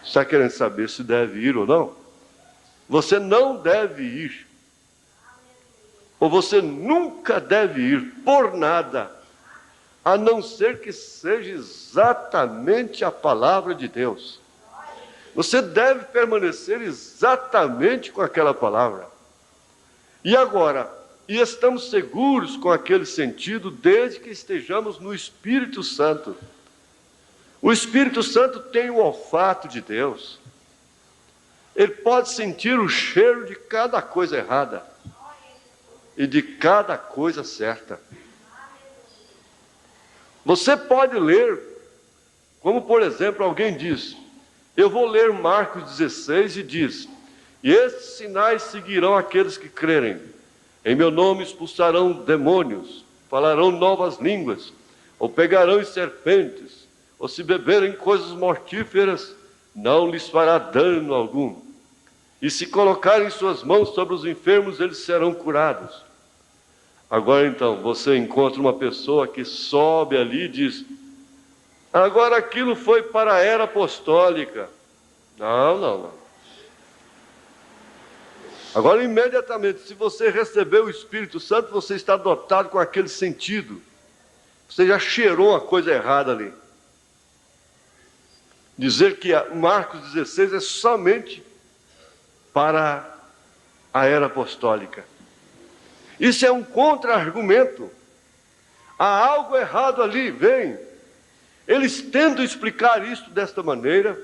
Está querendo saber se deve ir ou não? Você não deve ir. Ou você nunca deve ir por nada, a não ser que seja exatamente a palavra de Deus. Você deve permanecer exatamente com aquela palavra. E agora, estamos seguros com aquele sentido desde que estejamos no Espírito Santo. O Espírito Santo tem o olfato de Deus. Ele pode sentir o cheiro de cada coisa errada e de cada coisa certa. Você pode ler, como por exemplo, alguém diz, eu vou ler Marcos 16 e diz, e estes sinais seguirão aqueles que crerem. Em meu nome expulsarão demônios, falarão novas línguas, ou pegarão em serpentes, ou se beberem coisas mortíferas, não lhes fará dano algum. E se colocarem suas mãos sobre os enfermos, eles serão curados. Agora então, você encontra uma pessoa que sobe ali e diz, agora aquilo foi para a era apostólica. Não. Agora, imediatamente, se você recebeu o Espírito Santo, você está dotado com aquele sentido. Você já cheirou uma coisa errada ali. Dizer que Marcos 16 é somente para a era apostólica. Isso é um contra-argumento. Há algo errado ali, vem. Eles tentam explicar isso desta maneira,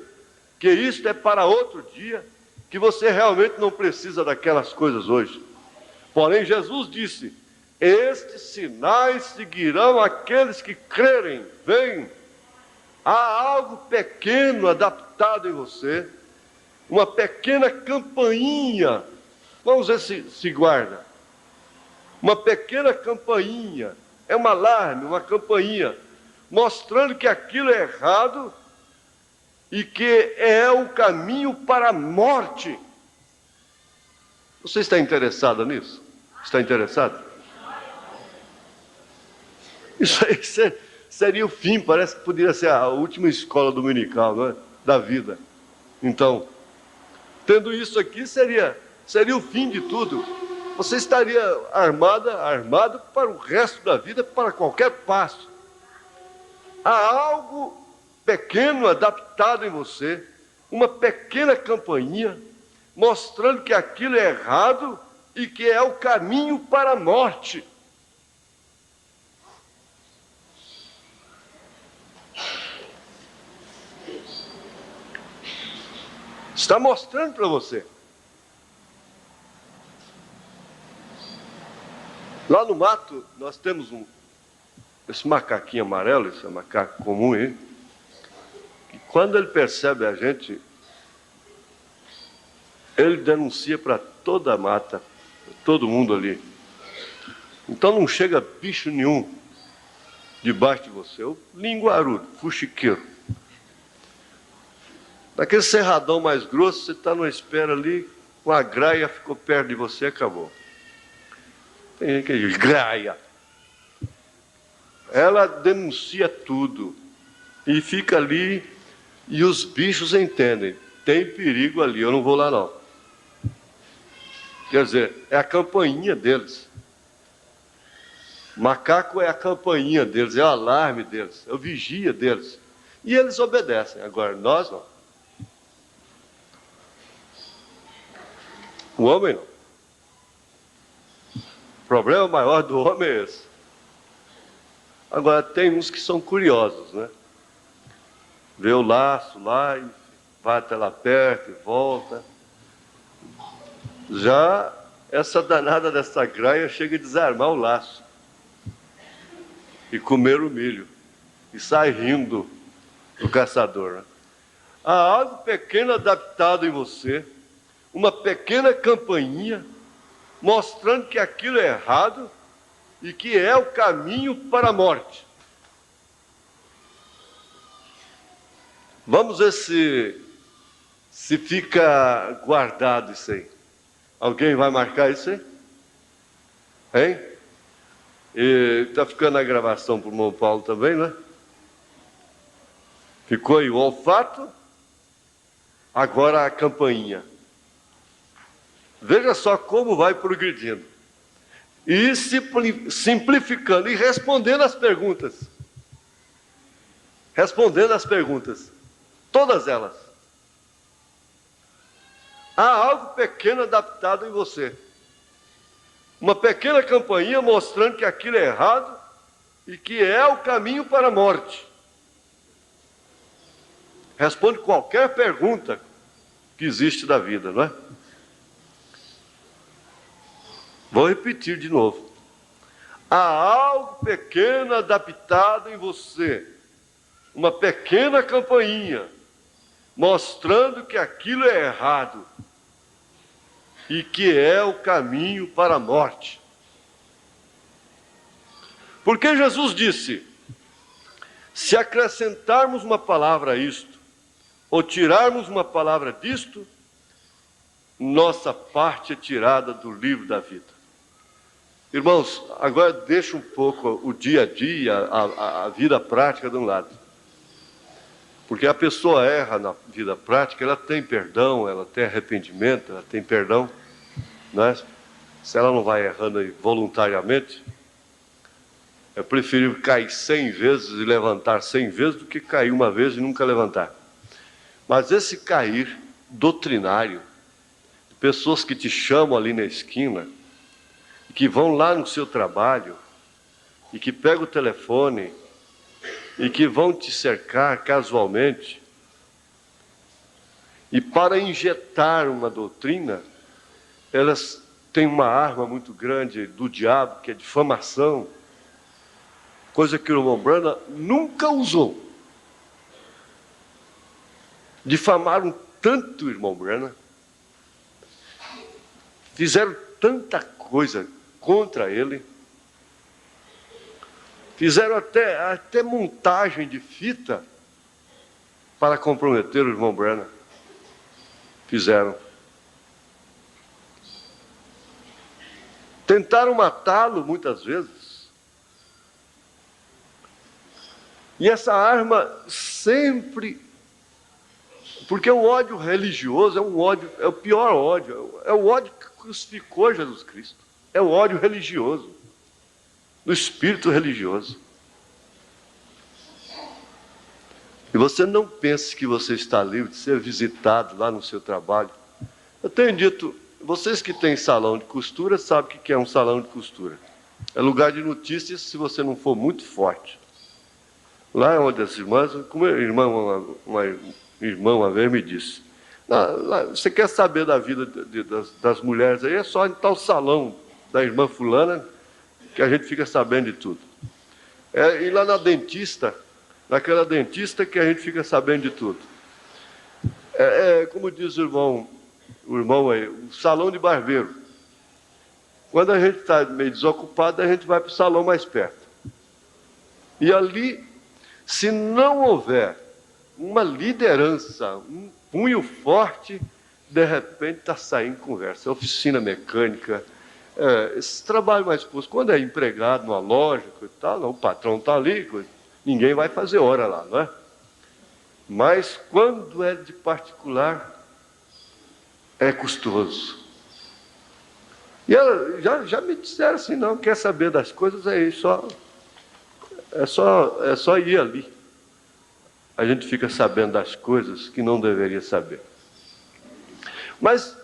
que isto é para outro dia, que você realmente não precisa daquelas coisas hoje. Porém, Jesus disse, estes sinais seguirão aqueles que crerem, vem. Há algo pequeno adaptado em você, uma pequena campainha, vamos ver se guarda. Uma pequena campainha, é um alarme, uma campainha, mostrando que aquilo é errado e que é o caminho para a morte. Você está interessado nisso? Está interessado? Isso aí seria o fim, parece que poderia ser a última escola dominical, não é? Da vida. Então, tendo isso aqui, seria o fim de tudo. Você estaria armado para o resto da vida, para qualquer passo. Há algo pequeno adaptado em você, uma pequena campainha, mostrando que aquilo é errado e que é o caminho para a morte. Está mostrando para você. Lá no mato, nós temos esse macaquinho amarelo, esse macaco comum aí, que quando ele percebe a gente, ele denuncia para toda a mata, todo mundo ali. Então não chega bicho nenhum debaixo de você. O linguarudo, fuxiqueiro. Naquele cerradão mais grosso, você está numa espera ali, uma graia ficou perto de você e acabou. Tem gente que diz, graia. Ela denuncia tudo. E fica ali, e os bichos entendem. Tem perigo ali, eu não vou lá não. Quer dizer, é a campainha deles. Macaco é a campainha deles, é o alarme deles, é o vigia deles. E eles obedecem. Agora, nós não. O homem não. O problema maior do homem é esse. Agora, tem uns que são curiosos, né? Vê o laço lá e vai até lá perto e volta. Já essa danada dessa graia chega a desarmar o laço e comer o milho e sai rindo do caçador, né? Há algo pequeno adaptado em você, uma pequena campainha mostrando que aquilo é errado e que é o caminho para a morte. Vamos ver se fica guardado isso aí. Alguém vai marcar isso aí? Hein? E está ficando a gravação para o irmão Paulo também, né? Ficou aí o olfato, agora a campainha. Veja só como vai progredindo. E simplificando e respondendo as perguntas. Respondendo as perguntas. Todas elas. Há algo pequeno adaptado em você. Uma pequena campainha mostrando que aquilo é errado e que é o caminho para a morte. Responde qualquer pergunta que existe da vida, não é? Vou repetir de novo. Há algo pequeno adaptado em você. Uma pequena campainha mostrando que aquilo é errado e que é o caminho para a morte. Porque Jesus disse: se acrescentarmos uma palavra a isto, ou tirarmos uma palavra disto, nossa parte é tirada do livro da vida. Irmãos, agora deixa um pouco o dia a dia, a vida prática de um lado. Porque a pessoa erra na vida prática, ela tem perdão, ela tem arrependimento, ela tem perdão, né? Se ela não vai errando aí voluntariamente, é preferível cair 100 vezes e levantar 100 vezes do que cair uma vez e nunca levantar. Mas esse cair doutrinário, de pessoas que te chamam ali na esquina, que vão lá no seu trabalho, e que pegam o telefone, e que vão te cercar casualmente, e para injetar uma doutrina, elas têm uma arma muito grande do diabo, que é difamação, coisa que o irmão Branham nunca usou. Difamaram tanto o irmão Branham, fizeram tanta coisa contra ele, fizeram até montagem de fita para comprometer o irmão Branham. Fizeram. Tentaram matá-lo muitas vezes. E essa arma sempre... Porque o ódio religioso é um ódio, é o pior ódio, é o ódio que crucificou Jesus Cristo. É o ódio religioso, do espírito religioso. E você não pense que você está livre de ser visitado lá no seu trabalho. Eu tenho dito, vocês que têm salão de costura sabem o que é um salão de costura. É lugar de notícias se você não for muito forte. Lá é onde as irmãs, como a irmã uma vez me disse, lá, você quer saber da vida das mulheres aí, é só em tal salão da irmã fulana que a gente fica sabendo de tudo. É ir lá na dentista, naquela dentista que a gente fica sabendo de tudo. Como diz o irmão aí, o salão de barbeiro. Quando a gente está meio desocupado, a gente vai para o salão mais perto. E ali, se não houver uma liderança, um punho forte, de repente está saindo conversa. Oficina mecânica, esse trabalho mais posto. Quando é empregado numa loja, e tal, o patrão está ali, ninguém vai fazer hora lá, não é? Mas quando é de particular, é custoso. E ela já me disseram assim, não, quer saber das coisas, é só ir ali. A gente fica sabendo das coisas que não deveria saber. Mas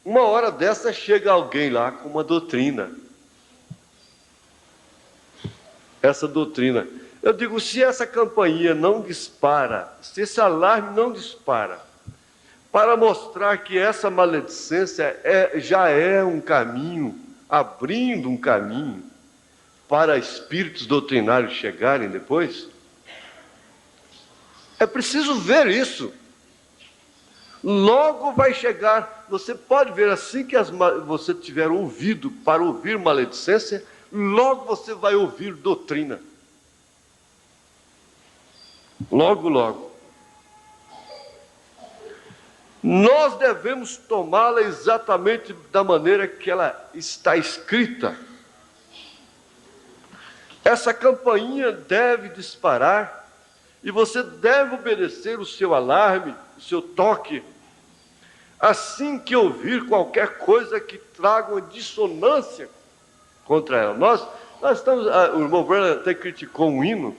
uma hora dessa chega alguém lá com uma doutrina. Essa doutrina. Eu digo, se essa campainha não dispara, se esse alarme não dispara, para mostrar que essa maledicência já é um caminho, abrindo um caminho para espíritos doutrinários chegarem depois, é preciso ver isso. Logo vai chegar, você pode ver assim que você tiver ouvido para ouvir maledicência, logo você vai ouvir doutrina. Logo, logo. Nós devemos tomá-la exatamente da maneira que ela está escrita essa campainha deve disparar e você deve obedecer o seu alarme, o seu toque, assim que ouvir qualquer coisa que traga uma dissonância contra ela. Nós estamos, o irmão Branham até criticou um hino,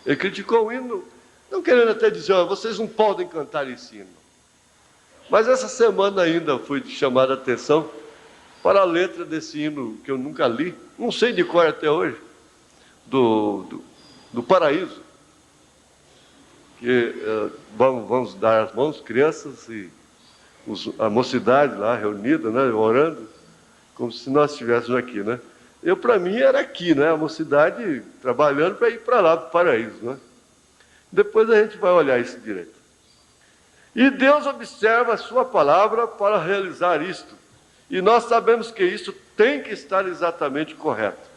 ele criticou o hino, não querendo até dizer, vocês não podem cantar esse hino. Mas essa semana ainda fui chamada a atenção para a letra desse hino que eu nunca li, não sei de cor até hoje, do Paraíso. Que vamos dar as mãos, crianças e a mocidade lá reunida, né, orando, como se nós estivéssemos aqui, né? Para mim, era aqui, né? A mocidade trabalhando para ir para lá, para o paraíso, né? Depois a gente vai olhar isso direito. E Deus observa a sua palavra para realizar isto. E nós sabemos que isso tem que estar exatamente correto.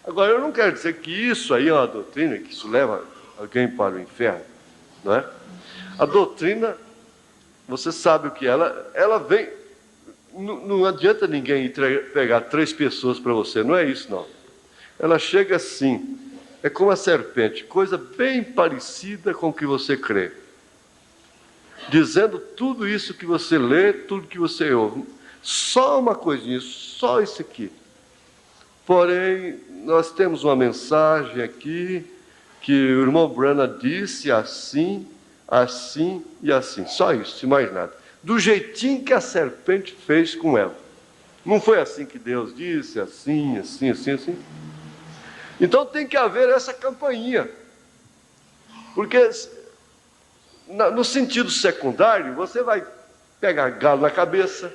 Agora, eu não quero dizer que isso aí é uma doutrina, que isso leva alguém para o inferno, não é? A doutrina, você sabe o que ela vem. Não adianta ninguém pegar 3 pessoas para você, não é isso não. Ela chega assim, é como a serpente, coisa bem parecida com o que você crê. Dizendo tudo isso que você lê, tudo que você ouve. Só uma coisinha, só isso aqui. Porém, nós temos uma mensagem aqui, que o irmão Branham disse assim, assim e assim. Só isso, e mais nada. Do jeitinho que a serpente fez com ela. Não foi assim que Deus disse, assim, assim, assim, assim. Então tem que haver essa campainha. Porque no sentido secundário, você vai pegar galo na cabeça,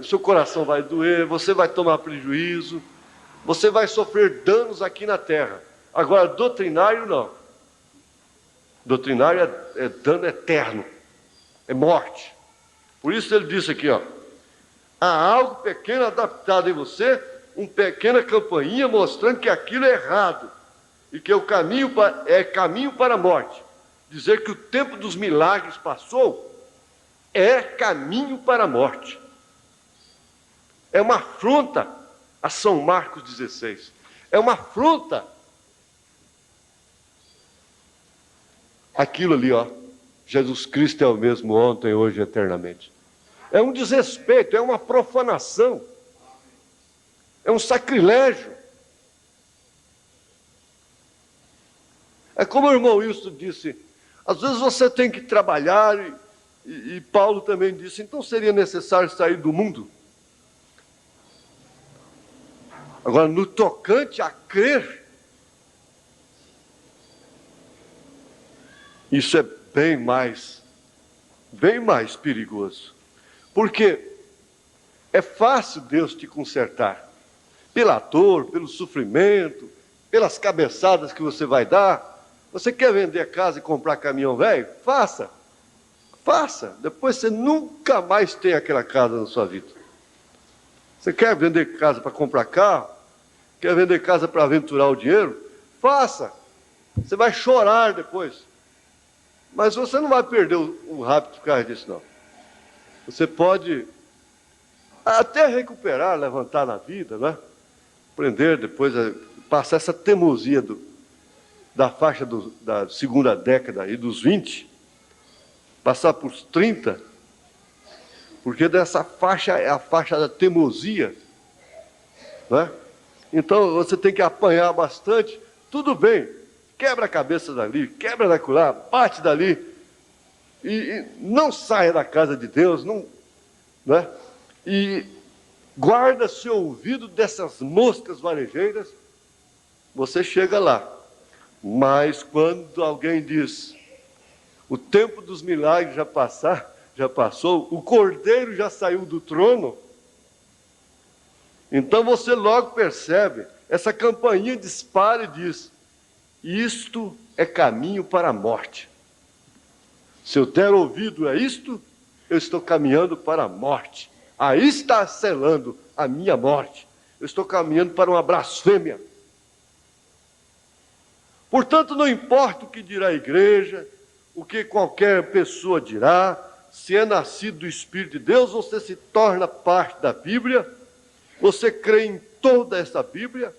seu coração vai doer, você vai tomar prejuízo, você vai sofrer danos aqui na terra. Agora, doutrinário não. Doutrinário é dano eterno. É morte. Por isso ele disse aqui, há algo pequeno adaptado em você, uma pequena campainha mostrando que aquilo é errado e que é caminho para a morte. Dizer que o tempo dos milagres passou é caminho para a morte. É uma afronta a São Marcos 16. É uma afronta aquilo ali, Jesus Cristo é o mesmo ontem, hoje e eternamente. É um desrespeito, é uma profanação, é um sacrilégio. É como o irmão Wilson disse, às vezes você tem que trabalhar, e Paulo também disse, então seria necessário sair do mundo. Agora, no tocante a crer, isso é bem mais perigoso. Porque é fácil Deus te consertar. Pela dor, pelo sofrimento, pelas cabeçadas que você vai dar. Você quer vender casa e comprar caminhão velho? Faça. Depois você nunca mais tem aquela casa na sua vida. Você quer vender casa para comprar carro? Quer vender casa para aventurar o dinheiro? Faça. Você vai chorar depois. Mas você não vai perder o hábito por causa disso, não. Você pode até recuperar, levantar na vida, né? Aprender depois a passar essa teimosia da faixa da segunda década e dos 20, passar para os 30, porque dessa faixa é a faixa da teimosia, né? Então você tem que apanhar bastante, tudo bem, quebra a cabeça dali, quebra daquela, bate dali, e não saia da casa de Deus, não, né? E guarda seu ouvido dessas moscas varejeiras, você chega lá. Mas quando alguém diz, o tempo dos milagres já passou, o Cordeiro já saiu do trono, então você logo percebe, essa campainha dispara e diz, isto é caminho para a morte. Se eu der ouvido a isto, eu estou caminhando para a morte. Aí está selando a minha morte. Eu estou caminhando para uma blasfêmia. Portanto, não importa o que dirá a igreja, o que qualquer pessoa dirá, se é nascido do Espírito de Deus, você se torna parte da Bíblia, você crê em toda essa Bíblia,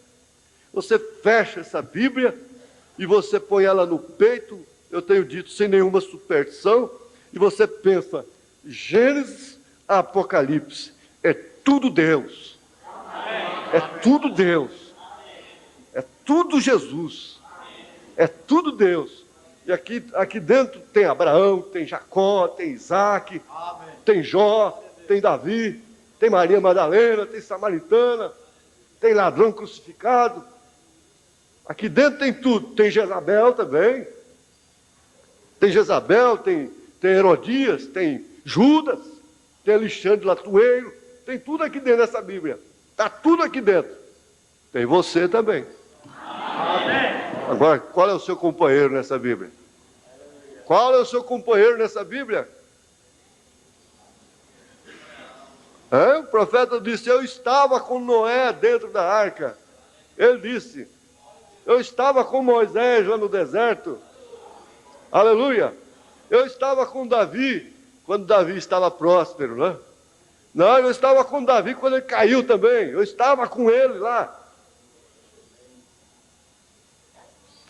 Você fecha essa Bíblia e você põe ela no peito, eu tenho dito, sem nenhuma superstição, e você pensa, Gênesis a Apocalipse, é tudo Deus. É tudo Deus. É tudo Jesus. É tudo Deus. E aqui dentro tem Abraão, tem Jacó, tem Isaac, tem Jó, tem Davi, tem Maria Madalena, tem Samaritana, tem ladrão crucificado. Aqui dentro tem tudo. Tem Jezabel também. Tem Jezabel, tem Herodias, tem Judas, tem Alexandre Latueiro. Tem tudo aqui dentro dessa Bíblia. Está tudo aqui dentro. Tem você também. Amém. Agora, qual é o seu companheiro nessa Bíblia? Qual é o seu companheiro nessa Bíblia? O profeta disse, eu estava com Noé dentro da arca. Ele disse, eu estava com Moisés lá no deserto. Aleluia. Eu estava com Davi, quando Davi estava próspero, né? Não, eu estava com Davi quando ele caiu também. Eu estava com ele lá.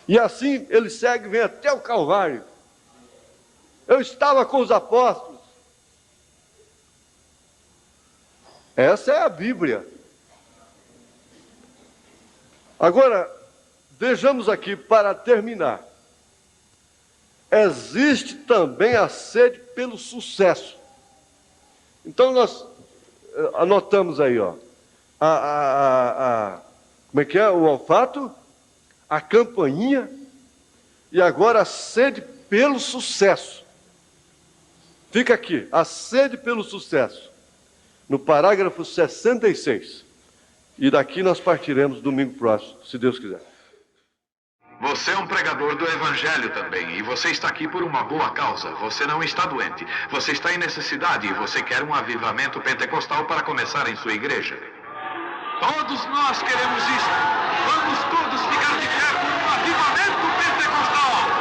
E assim ele segue, vem até o Calvário. Eu estava com os apóstolos. Essa é a Bíblia. Agora, vejamos aqui para terminar. Existe também a sede pelo sucesso. Então nós anotamos aí, ó. Como é que é? O olfato, a campainha e agora a sede pelo sucesso. Fica aqui, a sede pelo sucesso. No parágrafo 66. E daqui nós partiremos domingo próximo, se Deus quiser. Você é um pregador do Evangelho também, e você está aqui por uma boa causa. Você não está doente, você está em necessidade e você quer um avivamento pentecostal para começar em sua igreja. Todos nós queremos isso. Vamos todos ficar de pé por um avivamento pentecostal.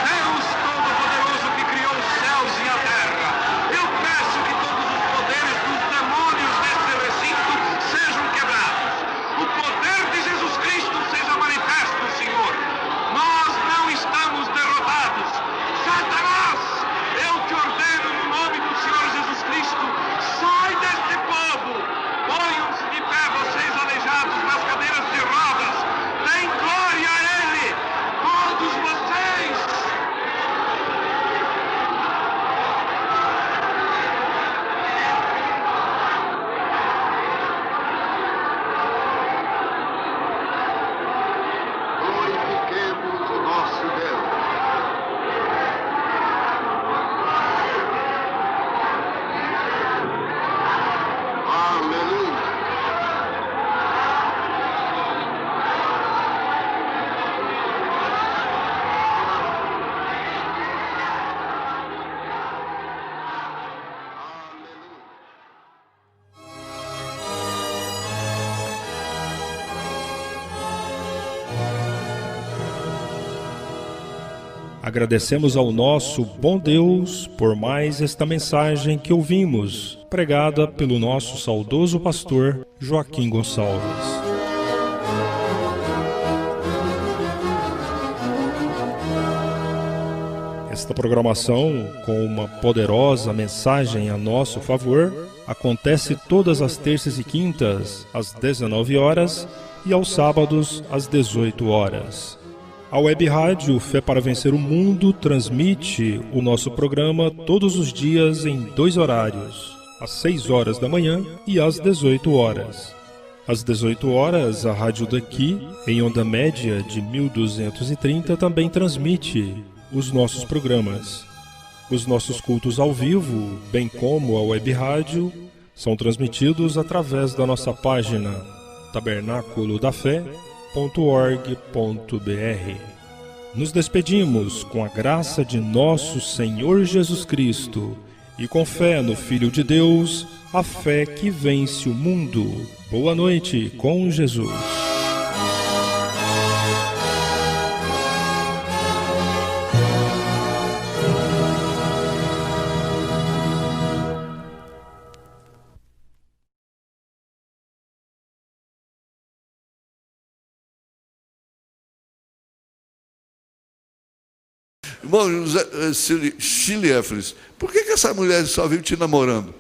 Deus Todo-Poderoso que criou os céus e a terra. Eu peço que todos os poderes dos demônios nesse recinto sejam quebrados. O poder de Jesus Cristo seja manifesto, Senhor. Nós não estamos derrotados. Satanás, eu te ordeno no nome do Senhor Jesus Cristo, sai deste povo. Ponham-se de pé, vocês aleijados nas cadeiras de rodas. Deem glória a Ele, todos vocês. Glorifiquemos o nosso Deus. Aleluia. Agradecemos ao nosso bom Deus por mais esta mensagem que ouvimos, pregada pelo nosso saudoso pastor Joaquim Gonçalves. Esta programação, com uma poderosa mensagem a nosso favor, acontece todas as terças e quintas, às 19 horas, e aos sábados, às 18 horas. A Web Rádio Fé para Vencer o Mundo transmite o nosso programa todos os dias em 2 horários, às 6 horas da manhã e às 18 horas. Às 18 horas, a Rádio Daqui, em onda média de 1230, também transmite os nossos programas. Os nossos cultos ao vivo, bem como a Web Rádio, são transmitidos através da nossa página tabernaculodafé.org.br. Nos despedimos com a graça de nosso Senhor Jesus Cristo e com fé no Filho de Deus, a fé que vence o mundo. Boa noite com Jesus. Irmão Chile Éfris, por que essa mulher só vive te namorando?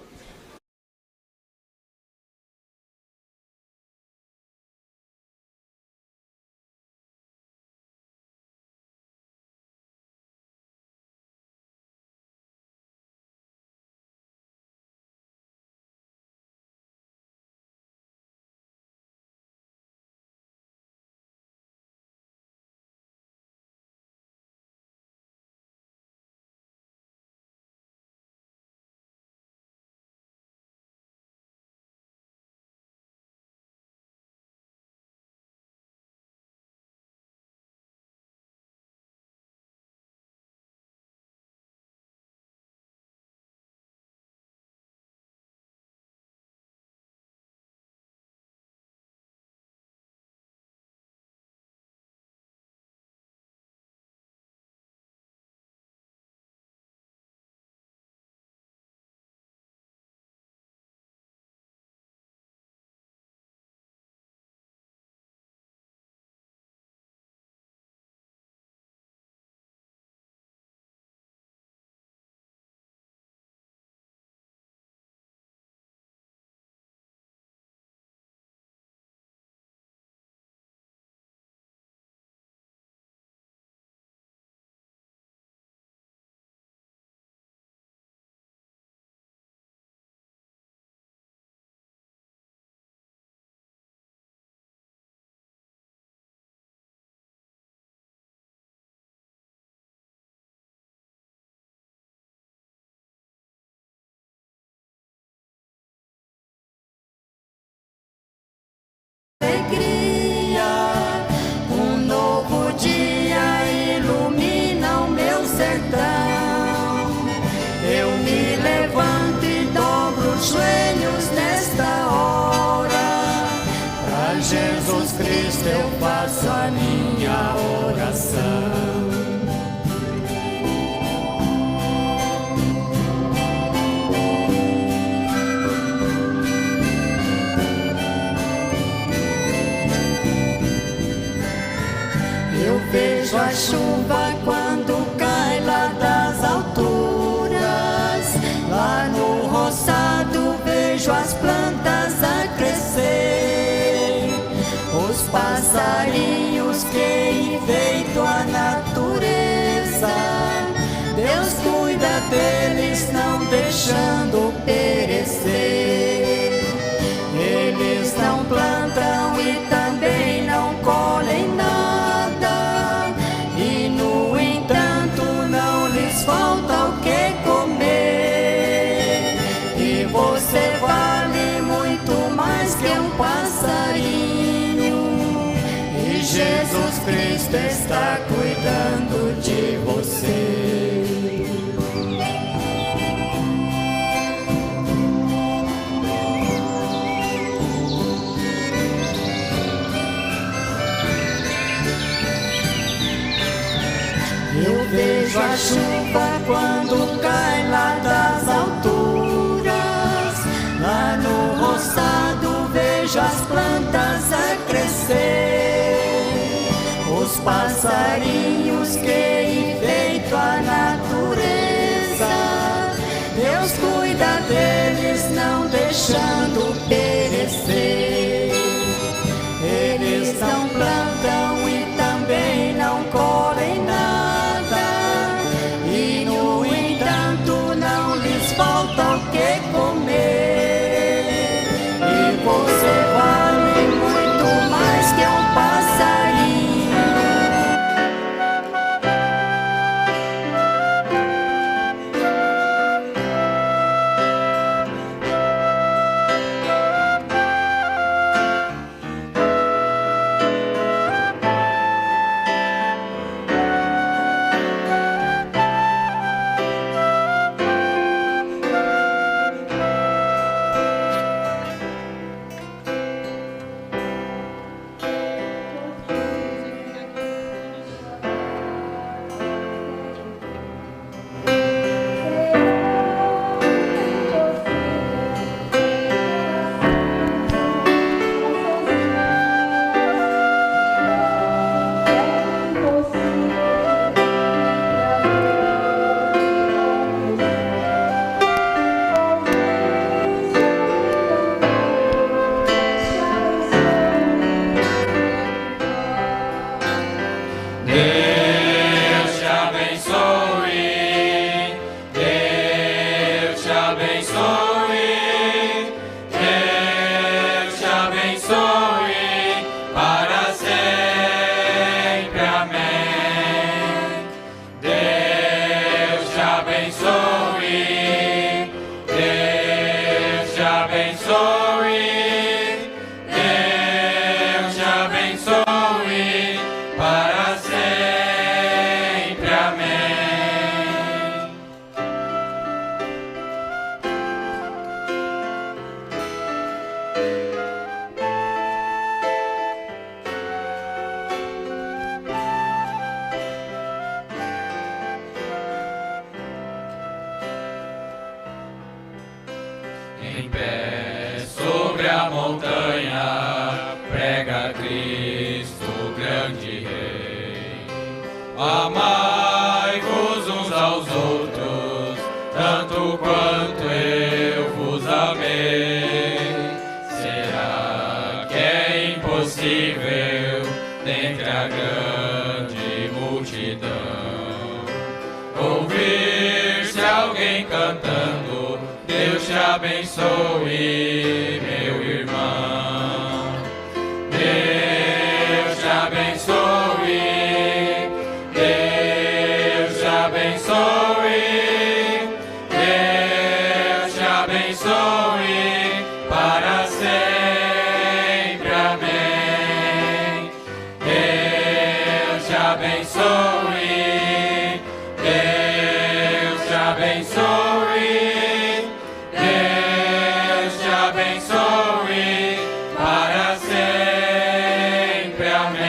Um novo dia ilumina o meu sertão. Eu me levanto e dobro os joelhos nesta hora. Pra Jesus Cristo eu faço a minha oração. Eu vejo a chuva quando cai lá das alturas. Lá no roçado vejo as plantas a crescer. Os passarinhos que enfeitam a natureza. Deus cuida deles, não deixando perecer. Eles não plantam e também não colhem nada. E no entanto não lhes falta o que comer. E você vale muito mais que um passarinho. E Jesus Cristo está cuidando de você. Eu vejo a chuva quando cai lá das alturas. Lá no roçado vejo as plantas a crescer. Os passarinhos que enfeitam a natureza. Deus cuida deles, não deixando perecer. Eles não plantam e também não colhem nada. Falta o que comer. E você vale muito mais que um passarinho. abençoe, Deus te abençoe para sempre. Amém. Deus te abençoe, Deus te abençoe, Deus te abençoe para sempre. Amém. Em pé sobre a montanha, prega Cristo, grande Rei. Amai-vos uns aos outros, tanto quanto eu vos amei. Será que é impossível, dentre a grande multidão, ouvir-se alguém cantando: Deus te abençoe, meu irmão. Deus te abençoe, Deus te abençoe, Deus te abençoe para sempre. Amém. Deus te abençoe, Deus te abençoe, Deus te abençoe para sempre. Amém.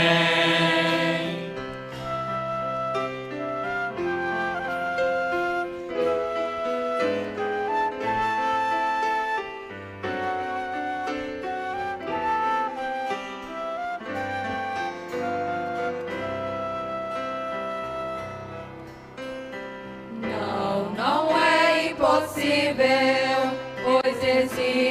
Não, não é impossível, pois existe